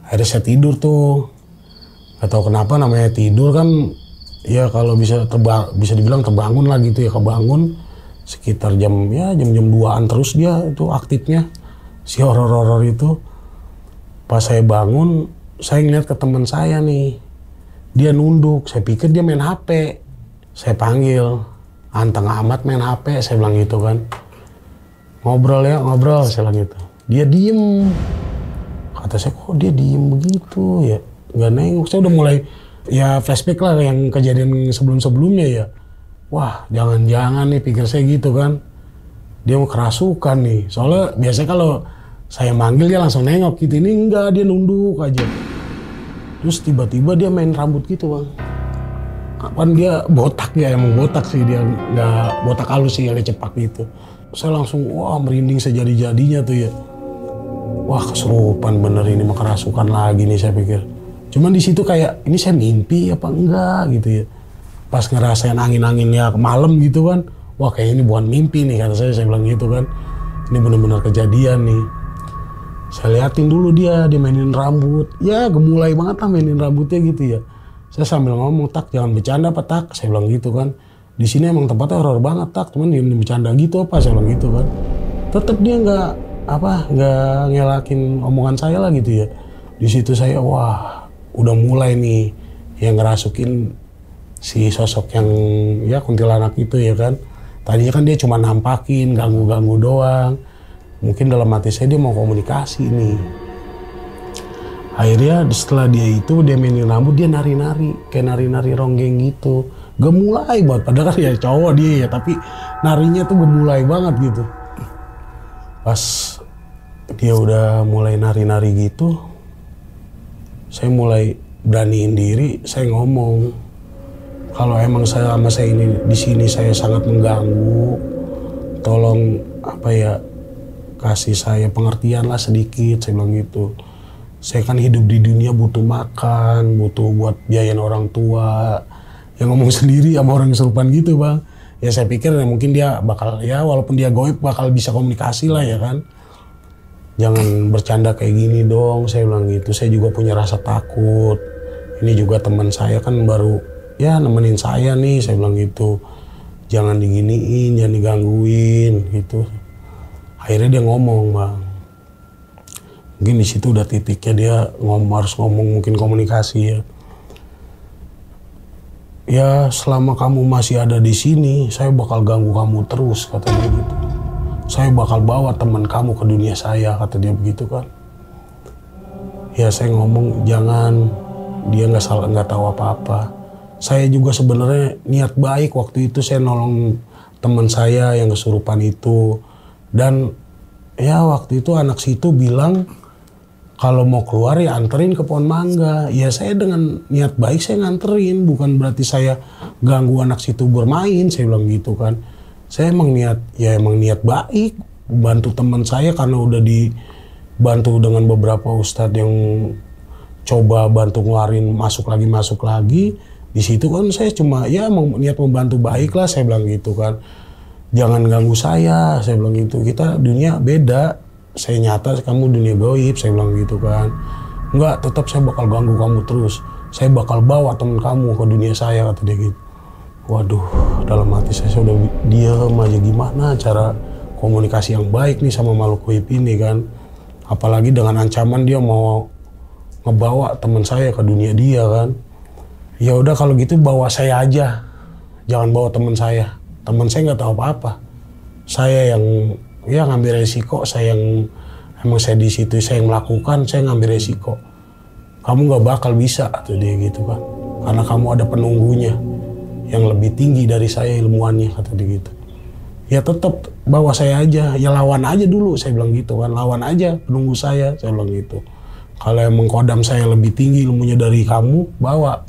Akhirnya saya tidur tuh. Gak tahu kenapa namanya tidur kan, ya kalau bisa dibilang terbangun lah gitu ya, kebangun sekitar jam 2-an terus dia itu aktifnya si horor itu. Pas saya bangun, saya ngeliat ke teman saya nih. Dia nunduk, saya pikir dia main HP. Saya panggil, anteng amat main HP, saya bilang gitu kan. Ngobrol, saya bilang gitu. Dia diem. Kata saya, kok dia diem begitu ya? Gak nengok, saya udah mulai ya flashback lah yang kejadian sebelum-sebelumnya ya. Wah, jangan-jangan nih pikir saya gitu kan. Dia mau kerasukan nih. Soalnya biasanya kalau saya manggil dia langsung nengok gitu. Ini enggak, dia nunduk aja. Terus tiba-tiba dia main rambut gitu bang. Kapan dia botak ya, emang botak sih dia, nggak botak halus sih, agak cepak gitu. Saya langsung wah merinding sejadi-jadinya tuh ya. Wah kesurupan bener ini, mah kerasukan lagi nih saya pikir. Cuman di situ kayak ini saya mimpi apa enggak gitu ya. Pas ngerasain angin-anginnya malam gitu kan. wah kayak ini bukan mimpi nih kata saya bilang gitu kan. Ini benar-benar kejadian nih. Saya liatin dulu dia mainin rambut. Ya gemulai banget lah mainin rambutnya gitu ya. Saya sambil ngomong, Tak jangan bercanda apa Tak, saya bilang gitu kan. Di sini emang tempatnya horor banget Tak, cuman dia bercanda gitu apa, saya bilang gitu kan. Tetap dia nggak ngelakin omongan saya lah gitu ya. Di situ saya wah udah mulai nih yang ngerasukin si sosok yang ya kuntilanak itu ya kan. Tadinya kan dia cuma nampakin, ganggu-ganggu doang. Mungkin dalam hati saya dia mau komunikasi nih. Akhirnya setelah dia mainin rambut, dia nari-nari. Kayak nari-nari ronggeng gitu. Gemulai banget, padahal ya cowok dia ya. Tapi narinya tuh gemulai banget gitu. Pas dia udah mulai nari-nari gitu, saya mulai beraniin diri, saya ngomong. Kalau emang saya ini di sini saya sangat mengganggu, tolong kasih saya pengertian lah sedikit, saya bilang gitu. Saya kan hidup di dunia butuh makan, butuh buat biayain orang tua. Yang ngomong sendiri sama orang kesurupan gitu bang. Ya saya pikir ya mungkin dia bakal ya walaupun dia goib bakal bisa komunikasi lah ya kan. Jangan bercanda kayak gini dong, saya bilang gitu. Saya juga punya rasa takut. Ini juga teman saya kan baru ya nemenin saya nih, saya bilang gitu. Jangan diginiin, jangan digangguin gitu. Akhirnya dia ngomong bang. Mungkin di situ udah titiknya dia harus ngomong mungkin komunikasi ya. Ya selama kamu masih ada di sini, saya bakal ganggu kamu terus kata dia gitu. Saya bakal bawa teman kamu ke dunia saya kata dia begitu kan. Ya saya ngomong jangan, dia nggak tahu apa-apa. Saya juga sebenarnya niat baik waktu itu saya nolong teman saya yang kesurupan itu. Dan ya waktu itu anak situ bilang kalau mau keluar ya anterin ke pohon mangga. Ya saya dengan niat baik saya nganterin. Bukan berarti saya ganggu anak situ bermain, saya bilang gitu kan. Saya emang niat baik. Bantu teman saya karena udah dibantu dengan beberapa ustadz yang coba bantu ngeluarin masuk lagi. Di situ kan saya cuma ya niat membantu baik lah, saya bilang gitu kan. Jangan ganggu saya bilang gitu. Kita dunia beda. Saya nyata, kamu dunia gaib, saya bilang gitu kan. Enggak, tetap saya bakal ganggu kamu terus. Saya bakal bawa teman kamu ke dunia saya, kata dia gitu. Waduh, dalam hati saya udah diam aja, gimana cara komunikasi yang baik nih sama makhluk gaib ini kan. Apalagi dengan ancaman dia mau ngebawa teman saya ke dunia dia kan. Ya udah kalau gitu bawa saya aja, jangan bawa teman saya. Teman saya nggak tahu apa-apa. Saya yang ya ngambil resiko, emang saya di situ saya yang melakukan, saya ngambil resiko. Kamu nggak bakal bisa, tuh dia gitu kan. Karena kamu ada penunggunya yang lebih tinggi dari saya ilmuannya, kata dia gitu. Ya tetap bawa saya aja, ya lawan aja dulu, saya bilang gitu kan. Lawan aja penunggu saya bilang gitu. Kalau emang kodam saya lebih tinggi ilmunya dari kamu, bawa.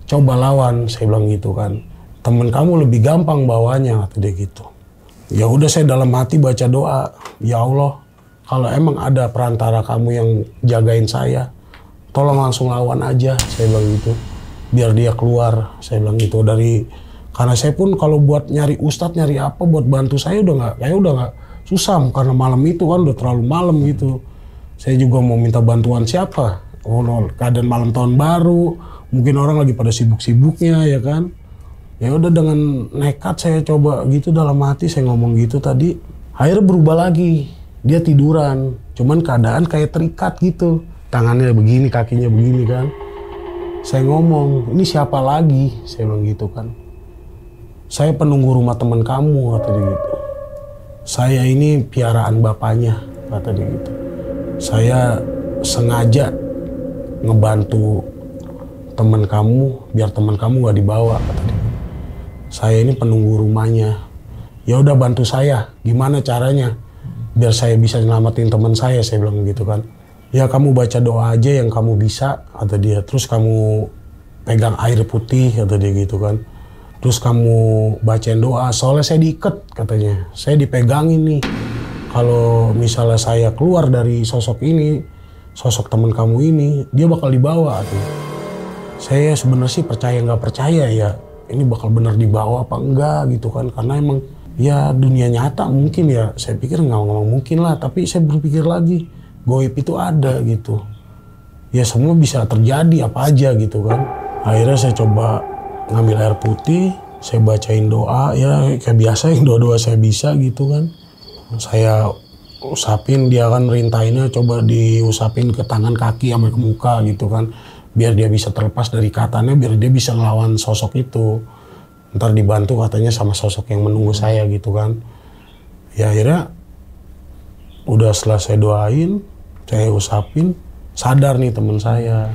Coba lawan, saya bilang gitu kan. Temen kamu lebih gampang bawanya, kata dia gitu. Ya udah saya dalam hati baca doa. Ya Allah, kalau emang ada perantara kamu yang jagain saya, tolong langsung lawan aja, saya bilang gitu. Biar dia keluar, saya bilang gitu. Karena saya pun kalau buat nyari ustadz, nyari apa, buat bantu saya udah nggak susah. Karena malam itu kan udah terlalu malam gitu. Saya juga mau minta bantuan siapa? Oh, keadaan malam tahun baru. Mungkin orang lagi pada sibuk-sibuknya ya kan. Ya udah dengan nekat saya coba gitu dalam hati saya ngomong gitu tadi. Akhirnya berubah lagi. Dia tiduran. Cuman keadaan kayak terikat gitu. Tangannya begini, kakinya begini kan. Saya ngomong, ini siapa lagi? Saya bilang gitu kan. Saya penunggu rumah teman kamu, kata dia gitu. Saya ini piaraan bapaknya, kata dia gitu. Saya sengaja ngebantu teman kamu biar teman kamu gak dibawa, kata dia. Saya ini penunggu rumahnya. Ya udah bantu saya, gimana caranya biar saya bisa nyelamatin teman saya bilang gitu kan. Ya kamu baca doa aja yang kamu bisa, kata dia. Terus kamu pegang air putih, kata dia gitu kan. Terus kamu bacain doa, soalnya saya diikat, katanya. Saya dipegangin nih. Kalau misalnya saya keluar dari sosok ini, sosok teman kamu ini, dia bakal dibawa, katanya. Saya sebenarnya sih percaya nggak percaya ya. ini bakal bener dibawa apa enggak gitu kan. Karena emang ya dunia nyata mungkin ya, saya pikir nggak mungkin lah. Tapi saya berpikir lagi, goib itu ada gitu. Ya semua bisa terjadi apa aja gitu kan. Akhirnya saya coba ngambil air putih, saya bacain doa ya kayak biasa yang doa-doa saya bisa gitu kan. Saya usapin, dia kan rintainnya coba diusapin ke tangan, kaki, sampai ke muka gitu kan. Biar dia bisa terlepas dari ikatannya, biar dia bisa ngelawan sosok itu. Ntar dibantu katanya sama sosok yang menunggu saya gitu kan. Ya akhirnya udah setelah saya doain, saya usapin, sadar nih teman saya.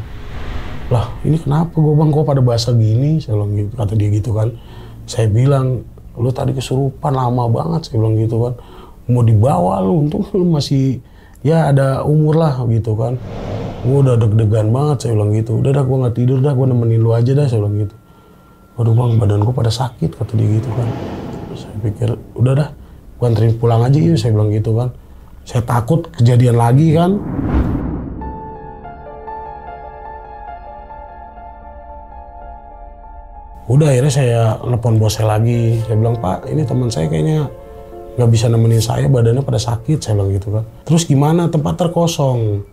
Lah ini kenapa gue bang, kok pada basah gini? Saya bilang gitu, kata dia gitu kan. Saya bilang, lu tadi kesurupan lama banget, saya bilang gitu kan. Mau dibawa lu, untung lu masih ya ada umur lah gitu kan. Gue udah deg-degan banget, saya bilang gitu. Udah dah gue gak tidur dah, gue nemenin lu aja dah, saya bilang gitu. Waduh bang, badan gue pada sakit, kata dia gitu kan. Saya pikir, udah dah, gue anterin pulang aja yuk, saya bilang gitu kan. Saya takut kejadian lagi kan. Udah akhirnya saya nelpon bos saya lagi. Saya bilang, Pak ini teman saya kayaknya gak bisa nemenin saya, badannya pada sakit, saya bilang gitu kan. Terus gimana, tempat terkosong?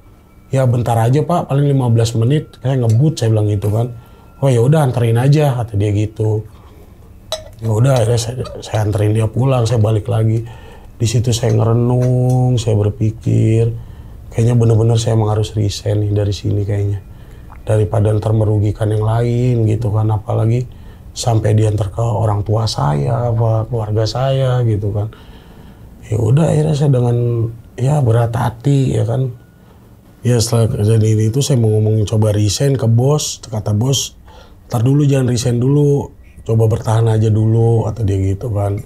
Ya bentar aja Pak, paling 15 menit, kayak ngebut, saya bilang gitu kan. Oh ya udah anterin aja, kata dia gitu. Ya udah akhirnya saya anterin dia pulang, saya balik lagi. Di situ saya ngerenung, saya berpikir, kayaknya bener-bener saya emang harus resign nih dari sini kayaknya. Daripada ntar merugikan yang lain gitu kan, apalagi sampai diantar ke orang tua saya, apa keluarga saya gitu kan. Ya udah akhirnya saya dengan ya berat hati ya kan. Ya setelah kejadian itu saya mau ngomongin coba resign ke bos. Kata bos, ntar dulu jangan resign dulu, coba bertahan aja dulu, kata dia gitu kan.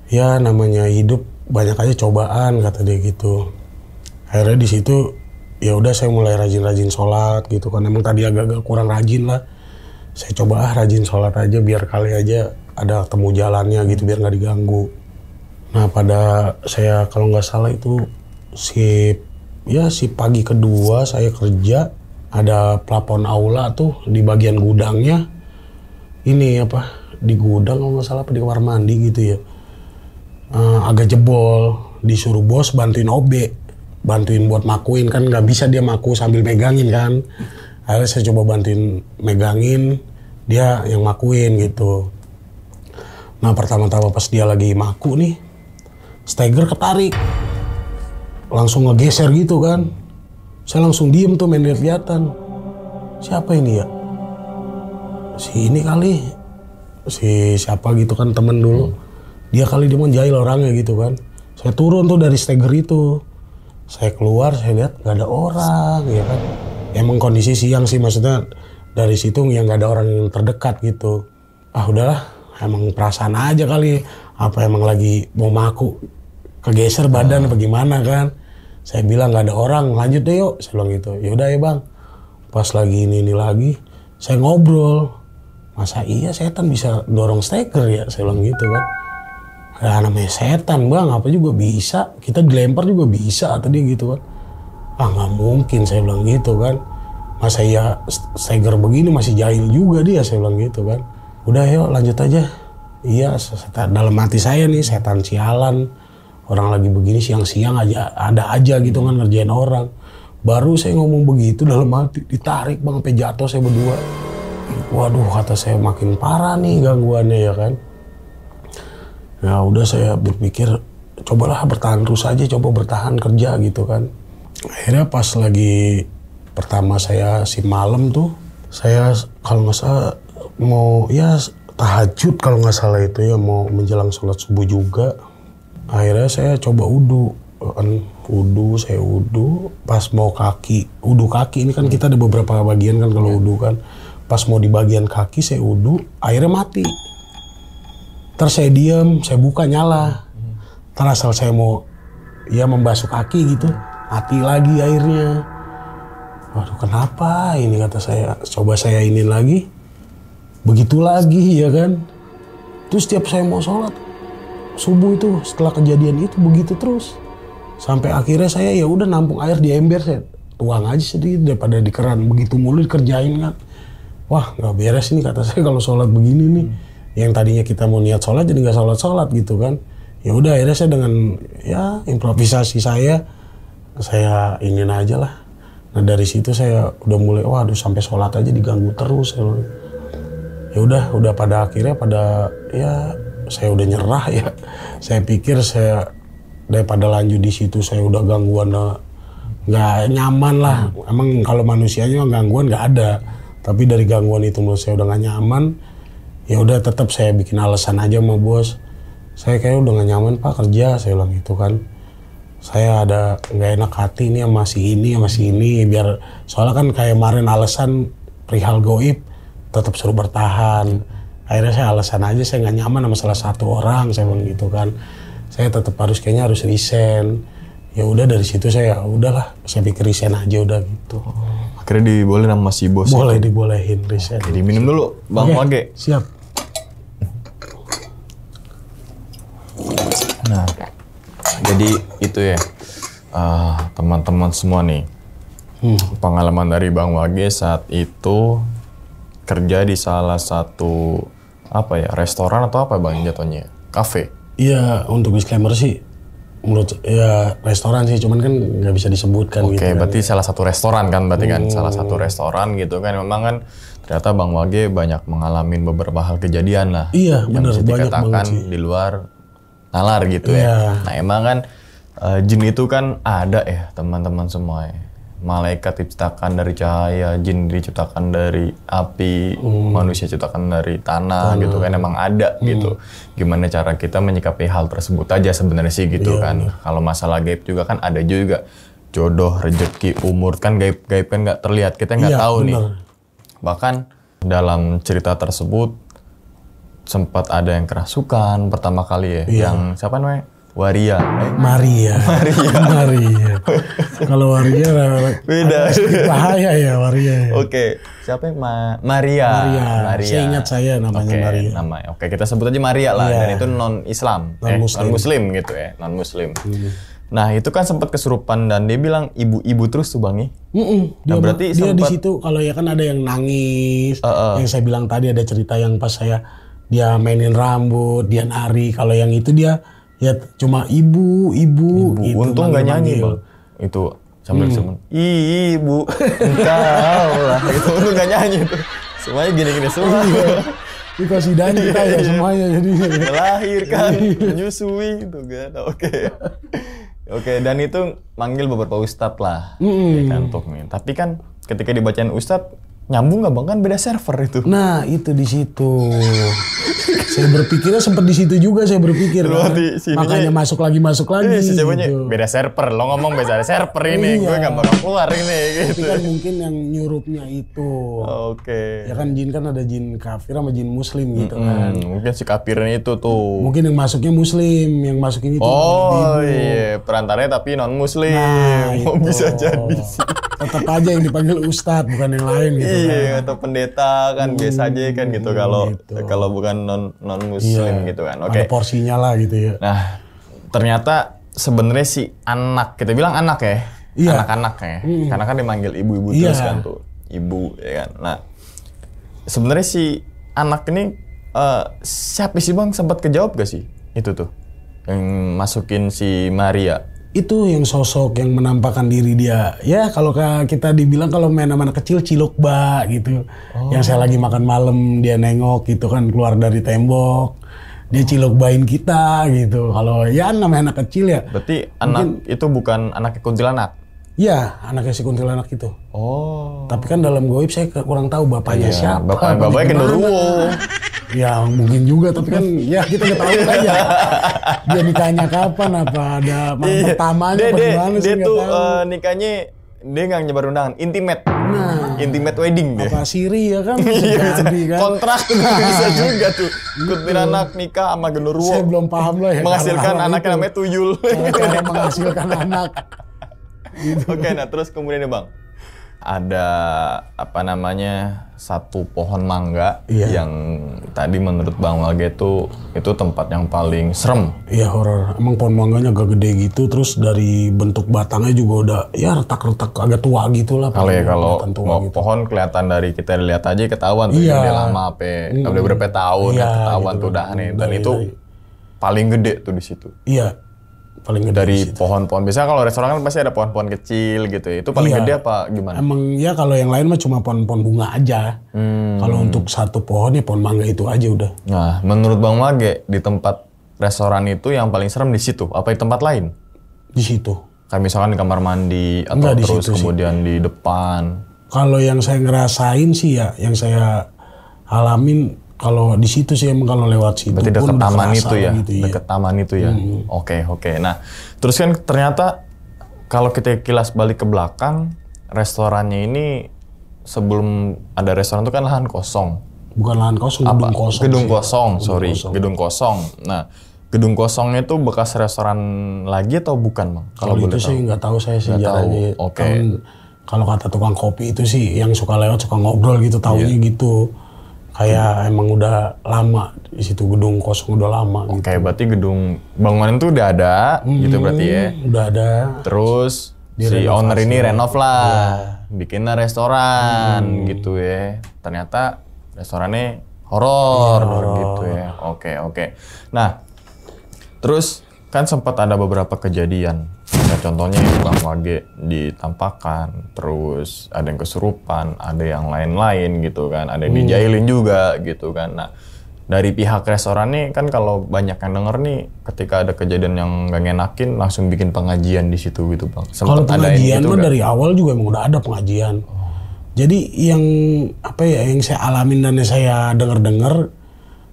Ya namanya hidup banyak aja cobaan, kata dia gitu. Akhirnya di situ ya udah saya mulai rajin-rajin sholat gitu kan. Emang tadi agak-agak kurang rajin lah. Saya coba rajin sholat aja biar kali aja ada temu jalannya gitu, biar nggak diganggu. Nah pada saya kalau nggak salah itu si pagi kedua saya kerja, ada plafon aula tuh di bagian gudangnya. Ini apa, di gudang kalau nggak salah apa di kamar mandi gitu ya. Agak jebol, disuruh bos bantuin OB, bantuin buat makuin, kan nggak bisa dia maku sambil megangin kan. Akhirnya saya coba bantuin megangin, dia yang makuin gitu. Nah pertama-tama pas dia lagi maku nih, steger ketarik, langsung ngegeser gitu kan. Saya langsung diem tuh, main lihat-lihatan. Siapa ini ya? Si ini kali, si siapa gitu kan, temen dulu. Dia kali, dia mau jahil orangnya gitu kan. Saya turun tuh dari steger itu. Saya keluar, saya lihat nggak ada orang ya kan. Emang kondisi siang sih, maksudnya dari situ yang nggak ada orang yang terdekat gitu. Ah udahlah, emang perasaan aja kali. Apa emang lagi mau maku, kegeser badan apa gimana kan. Saya bilang nggak ada orang, lanjut deh yuk, saya bilang gitu. Ya udah ya bang. Pas lagi ini lagi, saya ngobrol. Masa iya setan bisa dorong steger ya, saya bilang gitu kan. Ya namanya setan bang, apa juga bisa. Kita dilempar juga bisa, atau dia gitu kan. Ah nggak mungkin, saya bilang gitu kan. Masa ya steger begini masih jahil juga dia, saya bilang gitu kan. Udah yuk lanjut aja. Iya, dalam hati saya nih, setan sialan. Orang lagi begini siang-siang aja ada aja gitu kan ngerjain orang. Baru saya ngomong begitu dalam hati, ditarik bang sampai jatuh saya berdua. Waduh, kata saya makin parah nih gangguannya ya kan. Ya udah saya berpikir cobalah bertahan terus aja, coba bertahan kerja gitu kan. Akhirnya pas lagi pertama saya si malam tuh, saya kalau nggak salah mau ya tahajud kalau nggak salah itu ya, mau menjelang sholat subuh juga. Akhirnya saya coba wudu, saya wudu, pas mau wudu kaki ini kan kita ada beberapa bagian kan kalau wudu kan. Pas mau di bagian kaki saya wudu, airnya mati. Terus saya diam, saya buka nyala. Terus asal saya mau ya membasuh kaki gitu, mati lagi airnya. Waduh kenapa ini, kata saya. Coba saya ini lagi, begitu lagi ya kan. Terus setiap saya mau sholat subuh itu, setelah kejadian itu begitu terus. Sampai akhirnya saya ya udah nampung air di ember, saya tuang aja sedikit daripada di keran. Begitu mulu dikerjain kan. Wah nggak beres nih, kata saya kalau sholat begini nih. yang tadinya kita mau niat sholat jadi nggak sholat gitu kan. Ya udah akhirnya saya dengan ya improvisasi saya ingin aja lah. Nah dari situ saya udah mulai waduh sampai sholat aja diganggu terus. Ya udah pada akhirnya ya saya udah nyerah ya. Saya pikir saya daripada lanjut di situ saya udah gangguan nggak nyaman lah. Emang kalau manusianya gangguan nggak ada, tapi dari gangguan itu menurut saya udah nggak nyaman. Ya udah tetap saya bikin alasan aja sama bos. Saya kayak udah nggak nyaman pak kerja, saya bilang gitu kan. Saya ada nggak enak hati nih sama si ini biar soalnya kan kayak kemarin alasan perihal goib tetap suruh bertahan. Akhirnya saya alasan aja saya nggak nyaman sama salah satu orang, saya bilang gitu kan. Saya tetap kayaknya harus resign. Ya udah dari situ saya udahlah, saya pikir resign aja udah gitu. Akhirnya dibolehin sama si bos. Boleh dibolehin resign. Jadi minum dulu Bang Wage. Siap. Nah, jadi itu ya teman-teman semua nih. Pengalaman dari Bang Wage saat itu kerja di salah satu restoran atau apa Bang jatuhnya? Cafe. Iya, untuk disclaimer sih menurut ya restoran sih, cuman kan nggak bisa disebutkan. Oke, berarti salah satu restoran kan salah satu restoran gitu kan. Memang kan ternyata Bang Wage banyak mengalami beberapa hal kejadian lah. Iya, yang benar, bisa banyak dikatakan banget sih. di luar nalar gitu ya. Nah emang kan jin itu kan ada ya teman-teman semua ya. Malaikat diciptakan dari cahaya, jin diciptakan dari api, manusia diciptakan dari tanah gitu kan, emang ada gitu. Gimana cara kita menyikapi hal tersebut aja sebenarnya sih gitu kan. Kalau masalah gaib juga kan ada juga. Jodoh, rezeki, umur kan gaib-gaib kan nggak terlihat, kita nggak tahu nih. Bahkan dalam cerita tersebut sempat ada yang kerasukan pertama kali ya, yang siapa namanya? Waria. Maria. Kalau Waria beda. Bahaya ya Waria. Oke, siapa yang Maria. Saya ingat saya namanya Maria. Namanya. Oke, kita sebut aja Maria lah. Dan itu non-Islam, non-Muslim gitu ya, non-Muslim. Nah itu kan sempat kesurupan dan dia bilang ibu-ibu terus tuh Bang. Nah, berarti dia di situ kalau ya kan ada yang nangis, yang saya bilang tadi ada cerita yang pas dia mainin rambut, dia nari. Kalau yang itu dia ya cuma ibu gitu. Untung nggak nyanyi Bang. Itu sambil ibu engkau lah. Itu untung nggak nyanyi tuh. Semuanya gini-gini semua. Dikasih dan kita ya semuanya jadi. Melahirkan, menyusui gitu kan. Oke, dan itu manggil beberapa ustadz lah. Ya kan, tapi kan ketika dibacain ustadz nyambung nggak Bang, kan beda server itu. Nah itu di situ. Saya berpikirnya sempat di situ juga saya berpikir. Makanya masuk lagi. Si gitu. Beda server, lo ngomong beda server ini, gue nggak bakal keluar ini. Gitu. Tapi kan mungkin yang nyurupnya itu. Oke. Ya kan jin kan ada jin kafir sama jin muslim gitu kan. Mungkin si kafirnya itu tuh. Mungkin yang masuknya muslim, yang masukin itu. Oh iya, perantaranya tapi non muslim. Nah, bisa jadi sih. Tetap aja yang dipanggil ustadz bukan yang lain gitu. Iya, atau pendeta kan biasa aja kan gitu kalau bukan non muslim gitu kan. Oke. Ada porsinya lah gitu ya. Nah, ternyata sebenarnya si anak, kita bilang anak ya. Anak-anak ya. Karena kan dimanggil ibu-ibu terus kan tuh. Ibu ya kan. Nah, sebenarnya si anak ini siapa sih Bang, sempat kejawab gak sih? Itu tuh. Yang masukin si Maria. Itu yang sosok yang menampakkan diri dia. Ya kalau kita dibilang kalau main anak kecil cilukba gitu. Yang saya lagi makan malam dia nengok gitu kan keluar dari tembok. Dia cilukbain kita gitu. Kalau ya namanya anak kecil ya. Berarti anak itu bukan anak kuntilanak? Iya, anaknya si kuntilanak itu. Tapi kan dalam goib saya kurang tahu bapaknya siapa. Bapaknya genderuwo. Ya mungkin juga, tapi kan ya kita nggak tahu aja. Dia nikahnya kapan, apa ada malam pertamanya, apa gimana sih nggak tahu. Nikahnya dia nggak nyebar undangan, intimate. Intimate wedding deh. Apa siri ya kan? Jadi kan. Kontrak bisa juga tuh. Kuntilanak nikah sama genderuwo. Saya belum paham lah ya. Menghasilkan anaknya namanya tuyul. Cara menghasilkan anak. Gitu. Oke, nah terus kemudian nih Bang. ada apa namanya satu pohon mangga Iya. yang tadi menurut Bang Wage itu tempat yang paling serem. Iya horor. Emang pohon mangganya agak gede gitu, terus dari bentuk batangnya juga udah ya retak-retak agak tua gitu lah. Kalau kelihatan tua mau gitu. pohon kelihatan dari kita lihat aja ketahuan tuh Iya. udah lama udah berapa tahun Iya, ketahuan gitu. tuh udah nih. Dan Dari- itu paling gede tuh di situ. Iya, paling gede Dari di situ. pohon-pohon biasanya kalau restoran kan pasti ada pohon-pohon kecil gitu. Itu paling Iya. gede apa gimana? Emang ya kalau yang lain mah cuma pohon-pohon bunga aja. Kalau untuk satu pohon ya pohon mangga itu aja udah. Nah, menurut Bang Wage di tempat restoran itu yang paling serem di situ apa di tempat lain? Di situ. Kayak misalkan di kamar mandi atau Enggak, di terus situ sih. kemudian di depan. Kalau yang saya ngerasain sih ya, yang saya alamin kalau di situ sih emang kalau lewat situ Berarti pun deket udah taman kerasa itu ya, gitu, iya. deket taman itu ya. Oke. Nah, terus kan ternyata kalau kita kilas balik ke belakang, restorannya ini sebelum ada restoran itu kan lahan kosong. Bukan lahan kosong, gedung kosong. Gedung sih. kosong, sorry, gedung kosong. Nah, gedung kosongnya itu bekas restoran lagi atau bukan, Bang? Kalau itu sih nggak tahu saya sejarahnya. tahu. Oke. Kan kalau kata tukang kopi itu sih yang suka lewat suka ngobrol gitu taunya Iya. gitu. Kayak emang udah lama di situ gedung kosong udah lama gitu. Oke, berarti gedung bangunan itu udah ada, gitu berarti ya. Udah ada. Terus si owner ini renov lah, bikinnya restoran gitu ya. Ternyata restorannya horor gitu ya. Oke. Nah, terus kan sempat ada beberapa kejadian. Ya, contohnya Bang Wage ditampakkan, terus ada yang kesurupan, ada yang lain-lain gitu kan, ada yang dijailin juga gitu kan. Nah, dari pihak restoran nih kan kalau banyak yang denger nih, ketika ada kejadian yang nggak ngenakin, langsung bikin pengajian di situ gitu Bang. Kalau Sempet adain pengajian gitu mah nggak? dari awal juga emang udah ada pengajian. Jadi yang apa ya yang saya alamin dan yang saya dengar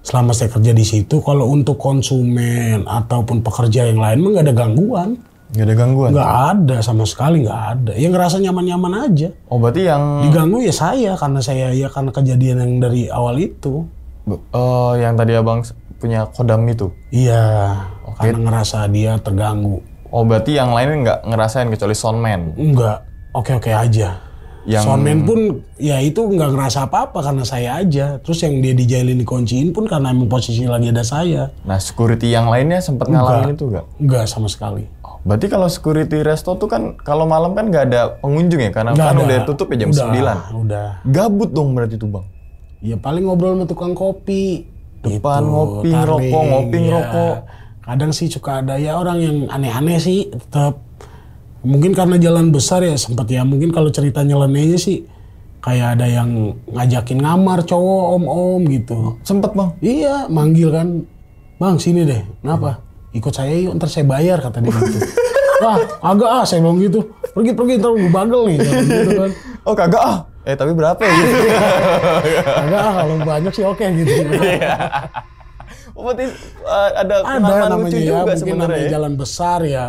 selama saya kerja di situ, kalau untuk konsumen ataupun pekerja yang lain mah nggak ada gangguan. Nggak ada gangguan? Nggak ada sama sekali, nggak ada. Yang ngerasa nyaman-nyaman aja. Oh berarti yang Diganggu ya saya karena kejadian yang dari awal itu. yang tadi abang punya kodam itu? Iya, karena ngerasa dia terganggu. Oh berarti yang lainnya nggak ngerasain kecuali soundman? Enggak, oke-oke aja. Soundman pun ya itu nggak ngerasa apa-apa karena saya aja. Terus yang dia dijailin dikunciin pun karena emang posisi lagi ada saya. Nah security yang lainnya sempat ngalamin itu nggak? Enggak sama sekali. Oh, berarti kalau security resto tuh kan kalau malam kan nggak ada pengunjung ya? Karena Nggak kan ada. udah tutup ya jam 9. Udah. Gabut dong berarti tuh bang? Ya paling ngobrol sama tukang kopi. Depan Gitu, ngopi, tarik, ngerokok, ngopi, ya. ngerokok. Kadang sih suka ada ya orang yang aneh-aneh sih tetap. Mungkin karena jalan besar ya sempat ya. Mungkin kalau cerita nyelenehnya sih kayak ada yang ngajakin ngamar cowok om-om gitu. Sempet bang? Iya, manggil kan. Bang, sini deh. Kenapa? Ikut saya yuk, ntar saya bayar, kata dia gitu. Wah, agak saya bilang gitu. Pergi, ntar gue bagel nih. Gitu kan. Oh kagak ah. Tapi berapa ya gitu? Agak kalau banyak sih oke gitu. Oh berarti ada pengalaman namanya lucu ya, juga mungkin sebenarnya namanya ya? jalan besar ya.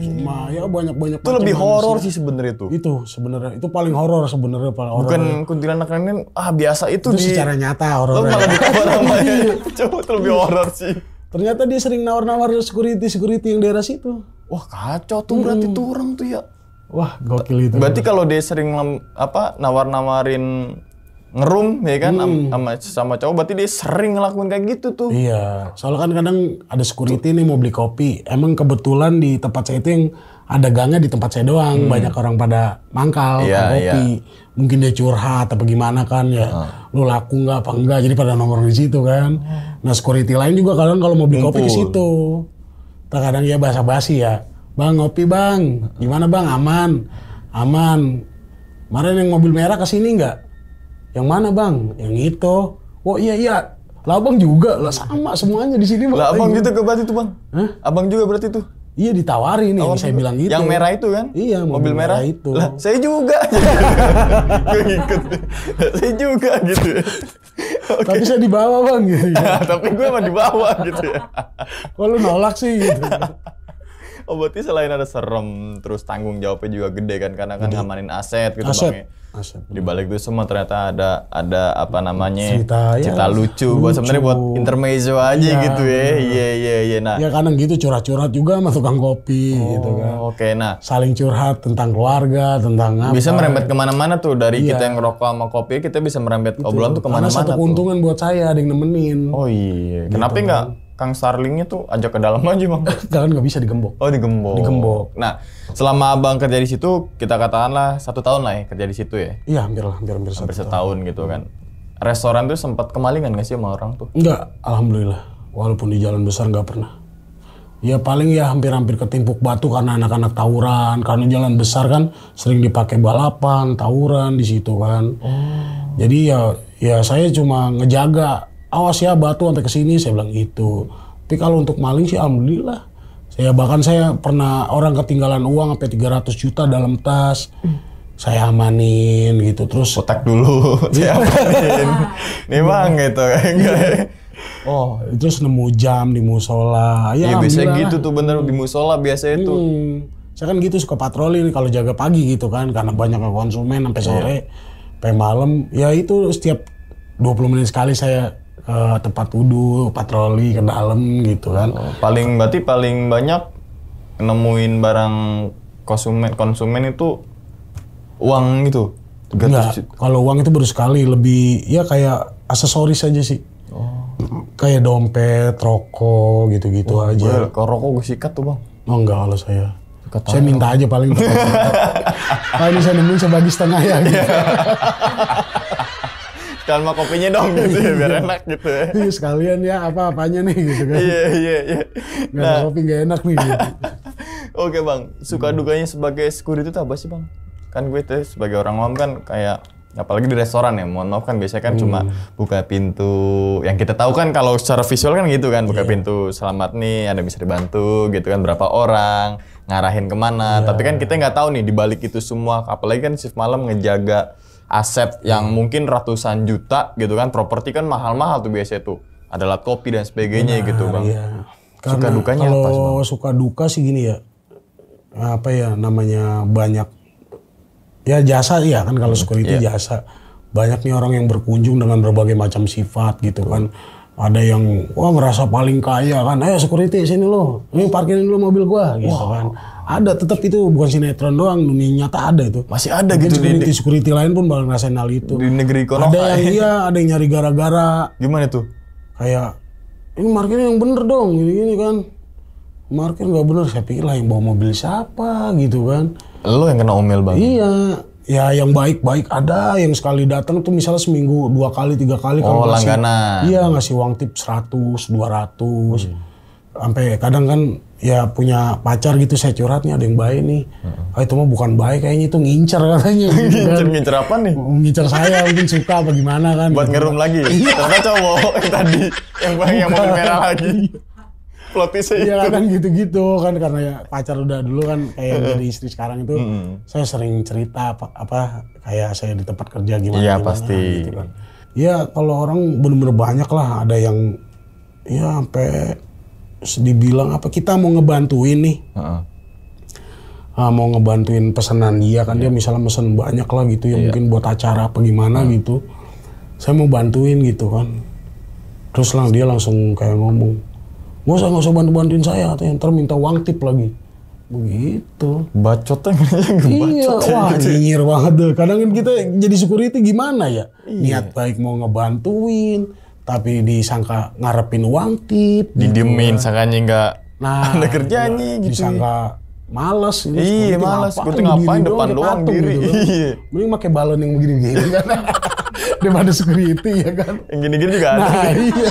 Cuma ya banyak-banyak Itu lebih macam horor manusia. sih sebenarnya tuh. Itu sebenarnya, itu paling horor sebenarnya, paling horor. Bukan kuntilanak nenek, biasa itu, Itu di... secara nyata Lo horor. malah ditampar sama ya. Coba itu lebih horor sih. Ternyata dia sering nawar-nawar security yang daerah situ. Wah kacau tuh berarti tuh orang tuh ya. Wah, gokil itu. Berarti kalau dia sering nawar-nawarin ngerum ya kan sama cowok, berarti dia sering ngelakuin kayak gitu tuh. Iya, soalnya kan kadang ada security nih mau beli kopi. Emang kebetulan di tempat saya itu yang ada gangnya di tempat saya doang. Banyak orang pada mangkal, Iya, kopi. Mungkin dia curhat apa gimana kan ya. Lu laku nggak apa enggak, jadi pada nongkrong di situ kan. Nah security lain juga kadang kalau mau beli kopi ke situ. Terkadang ya basa-basi ya. Bang ngopi bang, gimana bang? Aman. Kemarin yang mobil merah kesini nggak? Yang mana bang? Yang itu. Oh iya. Lah abang juga lah, sama semuanya di sini. Lah abang gitu ke berarti tuh bang? Hah? Abang juga berarti tuh? Iya ditawarin yang saya bilang gitu. Yang merah itu kan? Iya, mobil merah itu. Lah saya juga. Gue ngikut. Saya juga gitu. Tapi saya dibawa bang gitu. Ya. Tapi gue emang di bawah gitu ya. Kok lu nolak sih gitu. Oh berarti selain ada serem, terus tanggung jawabnya juga gede kan, karena kan ngamanin aset gitu Aset. Bang ya. Aset. Di balik itu semua ternyata ada apa namanya Cerita, ya, lucu. Buat sebenarnya buat intermezzo aja Iya, gitu ya. Iya. Nah, Ya kadang gitu curhat-curhat juga sama tukang kopi gitu kan. oke. Nah, Saling curhat tentang keluarga, tentang apa. bisa merembet kemana-mana tuh dari kita yang ngerokok sama kopi, kita bisa merembet obrolan tuh Karena kemana-mana satu tuh. keuntungan buat saya ada yang nemenin. Oh iya. Kenapa nggak Kang Starlingnya tuh ajak ke dalam aja Bang? Kan nggak bisa digembok. Oh digembok. Digembok. Nah, selama Abang kerja di situ, kita katakanlah 1 tahun lah ya kerja di situ ya. Iya hampir Hampir setahun gitu kan. Restoran tuh sempat kemalingan nggak sih sama orang tuh? Enggak, alhamdulillah. Walaupun di jalan besar nggak pernah. Ya paling ya hampir-hampir ketimpuk batu karena anak-anak tawuran. Karena jalan besar kan sering dipakai balapan, tawuran di situ kan. Jadi ya saya cuma ngejaga. Awas ya batu sampai ke sini saya bilang gitu. Tapi kalau untuk maling sih alhamdulillah. Saya pernah orang ketinggalan uang sampai 300 juta dalam tas. Saya amanin gitu terus. Kotak dulu, siapin. Nih Bang gitu kan. Oh, Terus nemu jam di musola. iya biasanya alhamdulillah. gitu tuh bener di musola biasanya tuh. Saya kan gitu suka patroli nih kalau jaga pagi gitu kan karena banyak konsumen sampai sore, sampai malam. Ya itu setiap 20 menit sekali saya ke tempat wudhu, patroli ke dalam gitu kan. Berarti paling banyak nemuin barang konsumen itu uang gitu. 300 Enggak, juta. kalau uang itu baru sekali, lebih ya kayak aksesoris aja sih. Kayak dompet, rokok gitu-gitu aja. Kalau rokok gue sikat tuh Bang. Oh enggak kalau saya. Saya minta aja paling. Kalau ini saya nemuin saya bagi setengah ya. Gitu. Sekalian sama kopinya dong gitu ya, biar enak gitu ya. Iya, sekalian ya apa-apanya nih gitu kan. Iya. Nggak ada kopi nggak enak nih gitu. Oke Bang, suka dukanya sebagai security itu apa sih Bang? Kan gue tuh sebagai orang awam kan kayak, apalagi di restoran ya, mohon maaf kan biasanya kan cuma buka pintu. Yang kita tahu kan kalau secara visual kan gitu kan, buka pintu, selamat nih, Anda bisa dibantu gitu kan, berapa orang, ngarahin kemana. Tapi kan kita nggak tahu nih di balik itu semua, apalagi kan shift malam ngejaga aset yang mungkin ratusan juta gitu kan, properti kan mahal-mahal tuh biasanya tuh. Ada alat kopi dan sebagainya gitu Bang. Iya. Suka Karena dukanya apa sih Bang? kalau suka duka sih gini ya, apa ya namanya banyak, ya jasa ya kan kalau security jasa. Banyak nih orang yang berkunjung dengan berbagai macam sifat gitu kan. Ada yang wah merasa paling kaya kan, ayo security sini lo, ini parkirin dulu mobil gua gitu kan. Ada tetap itu bukan sinetron doang, dunia nyata ada itu. Masih ada Mungkin gitu security lain pun bakal ngerasain hal itu. di negeri Konoha. Ada yang nyari gara-gara. Gimana tuh? Kayak ini markirnya yang bener dong, gini-gini kan. Markir nggak bener, saya pikir lah yang bawa mobil siapa gitu kan. Lo yang kena omel Bang. Iya, ya yang baik-baik ada, yang sekali datang tuh misalnya seminggu 2 kali 3 kali kalau ngasih, langganan. iya ngasih uang tip 100, 200, sampai kadang kan ya punya pacar gitu saya curhat nih ada yang baik nih, itu mah bukan baik kayaknya itu ngincer katanya. Gitu kan. Ngincer apa nih? Ngincer saya mungkin suka apa gimana kan. Buat gitu. ngerum lagi. Ternyata cowok yang tadi yang mobil merah lagi. Plotisnya Iya itu. kan gitu-gitu kan karena ya pacar udah dulu kan kayak jadi istri sekarang itu saya sering cerita apa kayak saya di tempat kerja gimana. Iya gimana, pasti. Gitu kan. Ya kalau orang bener-bener banyak lah ada yang ya sampai dibilang apa kita mau ngebantuin nih. Mau ngebantuin pesanan dia kan dia misalnya pesen banyak lah gitu ya mungkin buat acara apa gimana gitu. Saya mau bantuin gitu kan. Terus dia langsung kayak ngomong, nggak usah bantuin saya, katanya ntar minta uang tip lagi. Begitu. Bacotnya Iya, wah nyinyir banget deh. Kadang kan kita jadi security gimana ya? Niat baik mau ngebantuin, tapi disangka ngarepin uang tip. didiemin sangkanya nggak Nah, ada kerjanya gitu. disangka malas. Ini Iya, security malas. ngapain Security ngapain begini depan kayak doang patung diri. gitu kan. Iya. Mending pakai balon yang begini-begini kan. Daripada security ya kan. Yang gini-gini juga ada. Nah iya.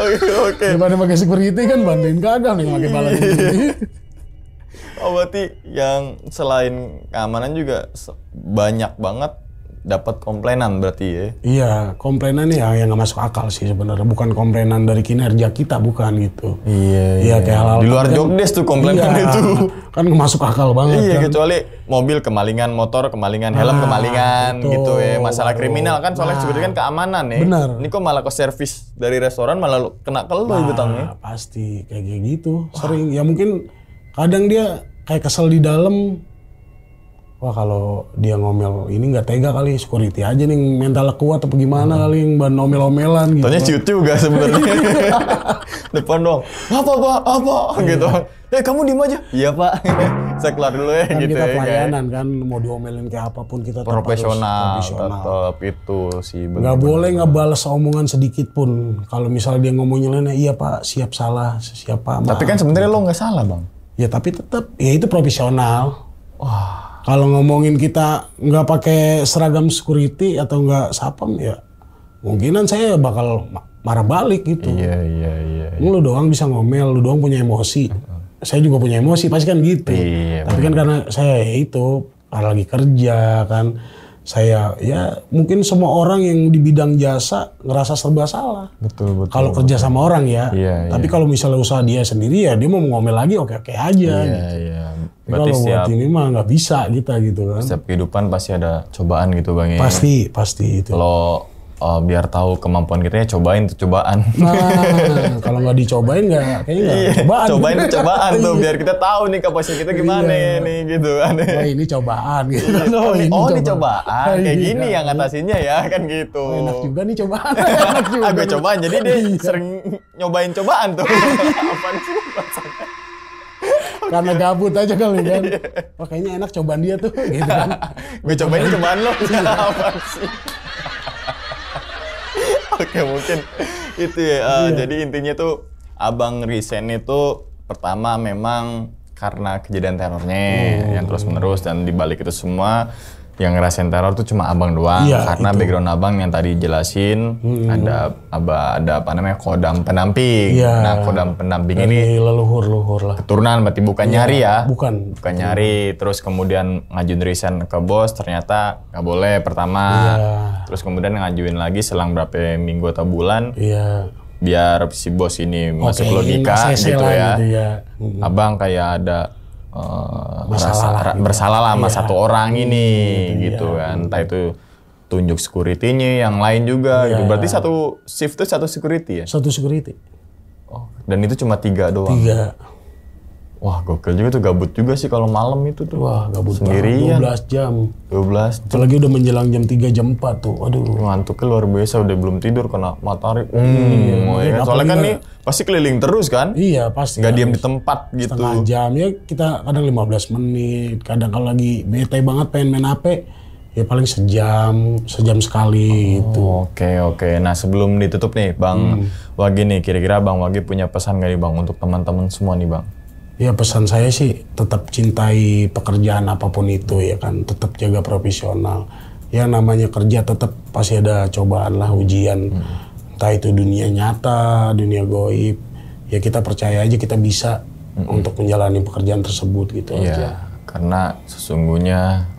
Oke. Daripada pakai security kan bantuin gagal nih pakai balon begini. Oh berarti yang selain keamanan juga banyak banget dapat komplainan berarti ya? Iya, komplainan ya yang nggak masuk akal sih sebenarnya. Bukan komplainan dari kinerja kita, bukan gitu. Iya. Kayak hal-hal di luar kan, jobdesk tuh komplainan itu. Kan nggak masuk akal banget. Iya, kan. kecuali mobil kemalingan, motor kemalingan, helm kemalingan itu, gitu ya. Masalah kriminal kan soalnya nah, sebenarnya kan keamanan ya. bener. Ini kok malah ke servis dari restoran malah kena ke lo betangnya. Pasti kayak gitu. Sering ya mungkin kadang dia kayak kesel di dalam. Wah kalau dia ngomel ini nggak tega kali, security aja nih mental kuat atau gimana kali yang ban omel-omelan gitu. Tanya ciut juga sebenarnya. Depan dong. Apa gitu. Kamu diem aja. Iya Pak. Saya keluar dulu ya Kan gitu kita ya. pelayanan kan mau diomelin kayak apapun kita tetap harus Profesional profesional. tetap itu sih. Nggak boleh ngebales omongan sedikit pun. Kalau misalnya dia ngomongnya lain, iya Pak siap salah, siap Pak. Tapi kan sebenarnya lo nggak salah Bang. Ya tapi tetap ya itu profesional. Wah. Kalau ngomongin kita nggak pakai seragam security atau nggak sapam ya mungkinan saya bakal marah balik gitu. Iya. Lu doang bisa ngomel, lu doang punya emosi. Saya juga punya emosi pasti kan gitu. Iya, Tapi kan karena saya itu lagi kerja kan. Saya ya mungkin semua orang yang di bidang jasa ngerasa serba salah. Betul. Kalau kerja sama orang ya. Iya, Tapi kalau misalnya usaha dia sendiri ya dia mau ngomel lagi oke-oke aja. Gitu. Iya. Tapi Berarti kalau setiap buat ini mah nggak bisa kita gitu kan. setiap kehidupan pasti ada cobaan gitu Bang ya. Pasti itu. Kalau biar tahu kemampuan kita ya cobain tuh cobaan. Nah, kalau nggak dicobain nggak kayaknya nggak cobaan. Cobain tuh cobaan tuh biar kita tahu nih kapasitas kita gimana ya nih gitu kan. Oh ini cobaan gitu. Ini cobaan kayak Iya. gini yang atasinya ya kan gitu. Oh, enak juga nih cobaan. Enak juga. Gue cobaan jadi dia Iya. sering nyobain cobaan tuh. Apaan sih rasanya? Karena gabut aja kali kan. Oh kayaknya enak cobaan dia tuh gitu kan. Gue cobain cobaan lo. Apaan sih? Oke mungkin itu ya. Jadi intinya tuh abang resign itu pertama memang karena kejadian terornya yang terus menerus dan dibalik itu semua yang ngerasain teror tuh cuma abang doang karena background abang yang tadi jelasin ada apa namanya kodam pendamping. Nah kodam pendamping ini leluhur lah. keturunan berarti bukan nyari ya. Bukan Nyari terus kemudian ngajuin resign ke bos ternyata nggak boleh pertama. Terus kemudian ngajuin lagi selang berapa minggu atau bulan. Biar si bos ini masuk logika gitu ya. Abang kayak ada bersalah lah sama satu orang ini gitu kan. Entah itu tunjuk security-nya yang lain juga gitu. Berarti satu shift itu satu security ya? Satu security. Oh, dan itu cuma 3 doang? 3. Wah gokil juga tuh, gabut juga sih kalau malam itu tuh. Wah gabut sendirian. 12 jam. 12. Apalagi udah menjelang jam 3 jam 4 tuh. Aduh. Ngantuknya luar biasa, udah belum tidur kena matahari. Soalnya kan nih pasti keliling terus kan? Iya pasti. Nggak diam di tempat gitu. Setengah jam ya kita kadang 15 menit. Kadang kalau lagi bete banget pengen main HP ya paling sejam sekali gitu. Oke. Nah sebelum ditutup nih Bang Wagi nih, kira-kira Bang Wagi punya pesan nggak nih Bang untuk teman-teman semua nih Bang? Ya pesan saya sih tetap cintai pekerjaan apapun itu ya kan, tetap jaga profesional. Ya namanya kerja tetap pasti ada cobaan lah, ujian. Entah itu dunia nyata, dunia goib. Ya kita percaya aja kita bisa untuk menjalani pekerjaan tersebut gitu aja. Karena sesungguhnya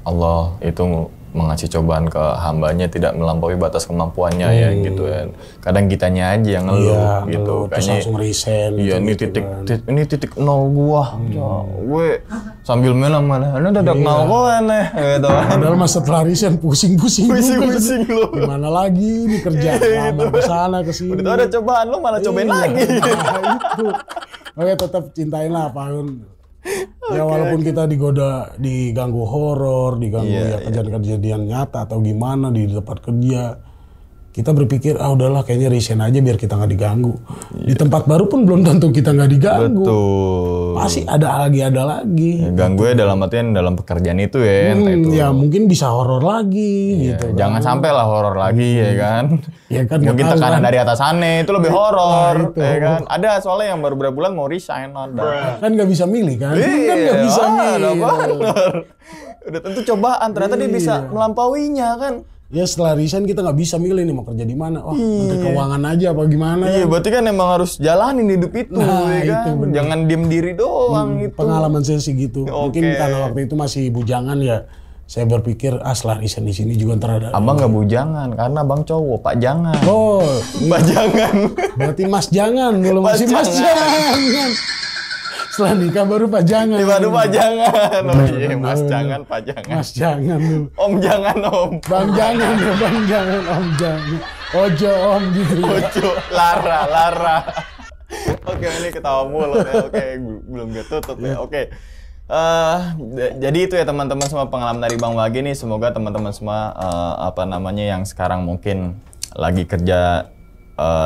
Allah itu mengasih cobaan ke hambanya tidak melampaui batas kemampuannya ya gitu kan. Kadang kitanya aja yang ngeluh gitu. Terus langsung resign. Iya gitu, ini titik nol gua. Gue sambil melang mana. Ini dadak nol gua nih gitu kan. Padahal mas setelah resign pusing-pusing lu. Gimana lagi nih kerja lama kesana kesini. Udah ada cobaan lu malah cobain lagi. Nah, itu. Oke tetap cintain lah Pak Hun. Ya walaupun kita diganggu horor, diganggu kejadian nyata atau gimana di tempat kerja, kita berpikir udahlah kayaknya resign aja biar kita nggak diganggu. Di tempat baru pun belum tentu kita nggak diganggu. Betul. Pasti ada lagi. Ganggunya dalam artian dalam pekerjaan itu ya. Ya mungkin bisa horor lagi gitu. Jangan sampai lah horor lagi ya kan. Ya kan mungkin tekanan dari atasannya itu lebih horor ya kan. Ada soalnya yang baru beberapa bulan mau resign kan nggak bisa milih kan. Kan nggak bisa milih. Udah tentu cobaan ternyata dia bisa melampauinya kan. Ya setelah resign kita nggak bisa milih nih mau kerja di mana. Menteri Keuangan aja apa gimana. Iya, berarti kan emang harus jalanin hidup itu ya kan. Itu jangan diem diri doang gitu. Pengalaman saya sih gitu. Mungkin karena waktu itu masih bujangan ya. Saya berpikir setelah resign di sini juga ntar ada. Abang nggak bujangan karena abang cowok, Pak jangan. Oh, Mbak jangan. berarti Mas jangan dulu Mas masih Mas jangan. Setelah nikah baru Pak jangan. Baru Pak jangan. Oh Bener, iya, Mas bener. jangan, Pak jangan. Mas jangan dulu. Om jangan, Om. Bang jangan, Bang jangan, Om jangan. Ojo Om gitu ya. Ojo, Lara. Oke, ini ketawa mulu ya. Oke, belum tutup ya. Oke. Jadi itu ya teman-teman semua pengalaman dari Bang Wage nih. Semoga teman-teman semua yang sekarang mungkin lagi kerja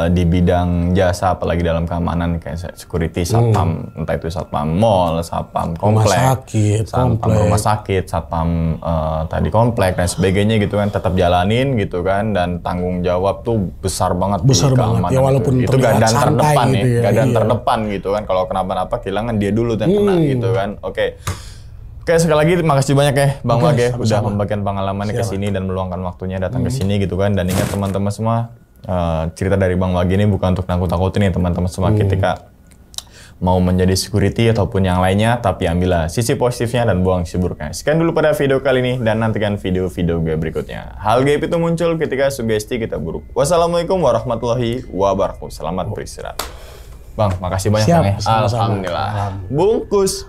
di bidang jasa, apalagi dalam keamanan kayak security, satpam, entah itu satpam mall, satpam komplek, satpam rumah sakit, satpam tadi komplek dan sebagainya gitu kan, tetap jalanin gitu kan, dan tanggung jawab tuh besar banget di keamanan ya, walaupun itu gardan terdepan gitu nih, ya, gardan iya. terdepan gitu kan, kalau kenapa-napa kehilangan dia dulu yang kena gitu kan. Oke, sekali lagi makasih banyak ya Bang Wage udah membagikan pengalamannya ke sini dan meluangkan waktunya datang ke sini gitu kan. Dan ingat teman-teman semua, cerita dari Bang Wage ini bukan untuk nakut-nakutin ya teman-teman semua ketika mau menjadi security ataupun yang lainnya, tapi ambillah sisi positifnya dan buang sisi buruknya. Sekian dulu pada video kali ini dan nantikan video-video gue berikutnya. Hal gaib itu muncul ketika sugesti kita buruk. Wassalamualaikum warahmatullahi wabarakatuh. Selamat beristirahat. Bang, makasih banyak Bang ya. Sama-sama. Alhamdulillah. Bungkus.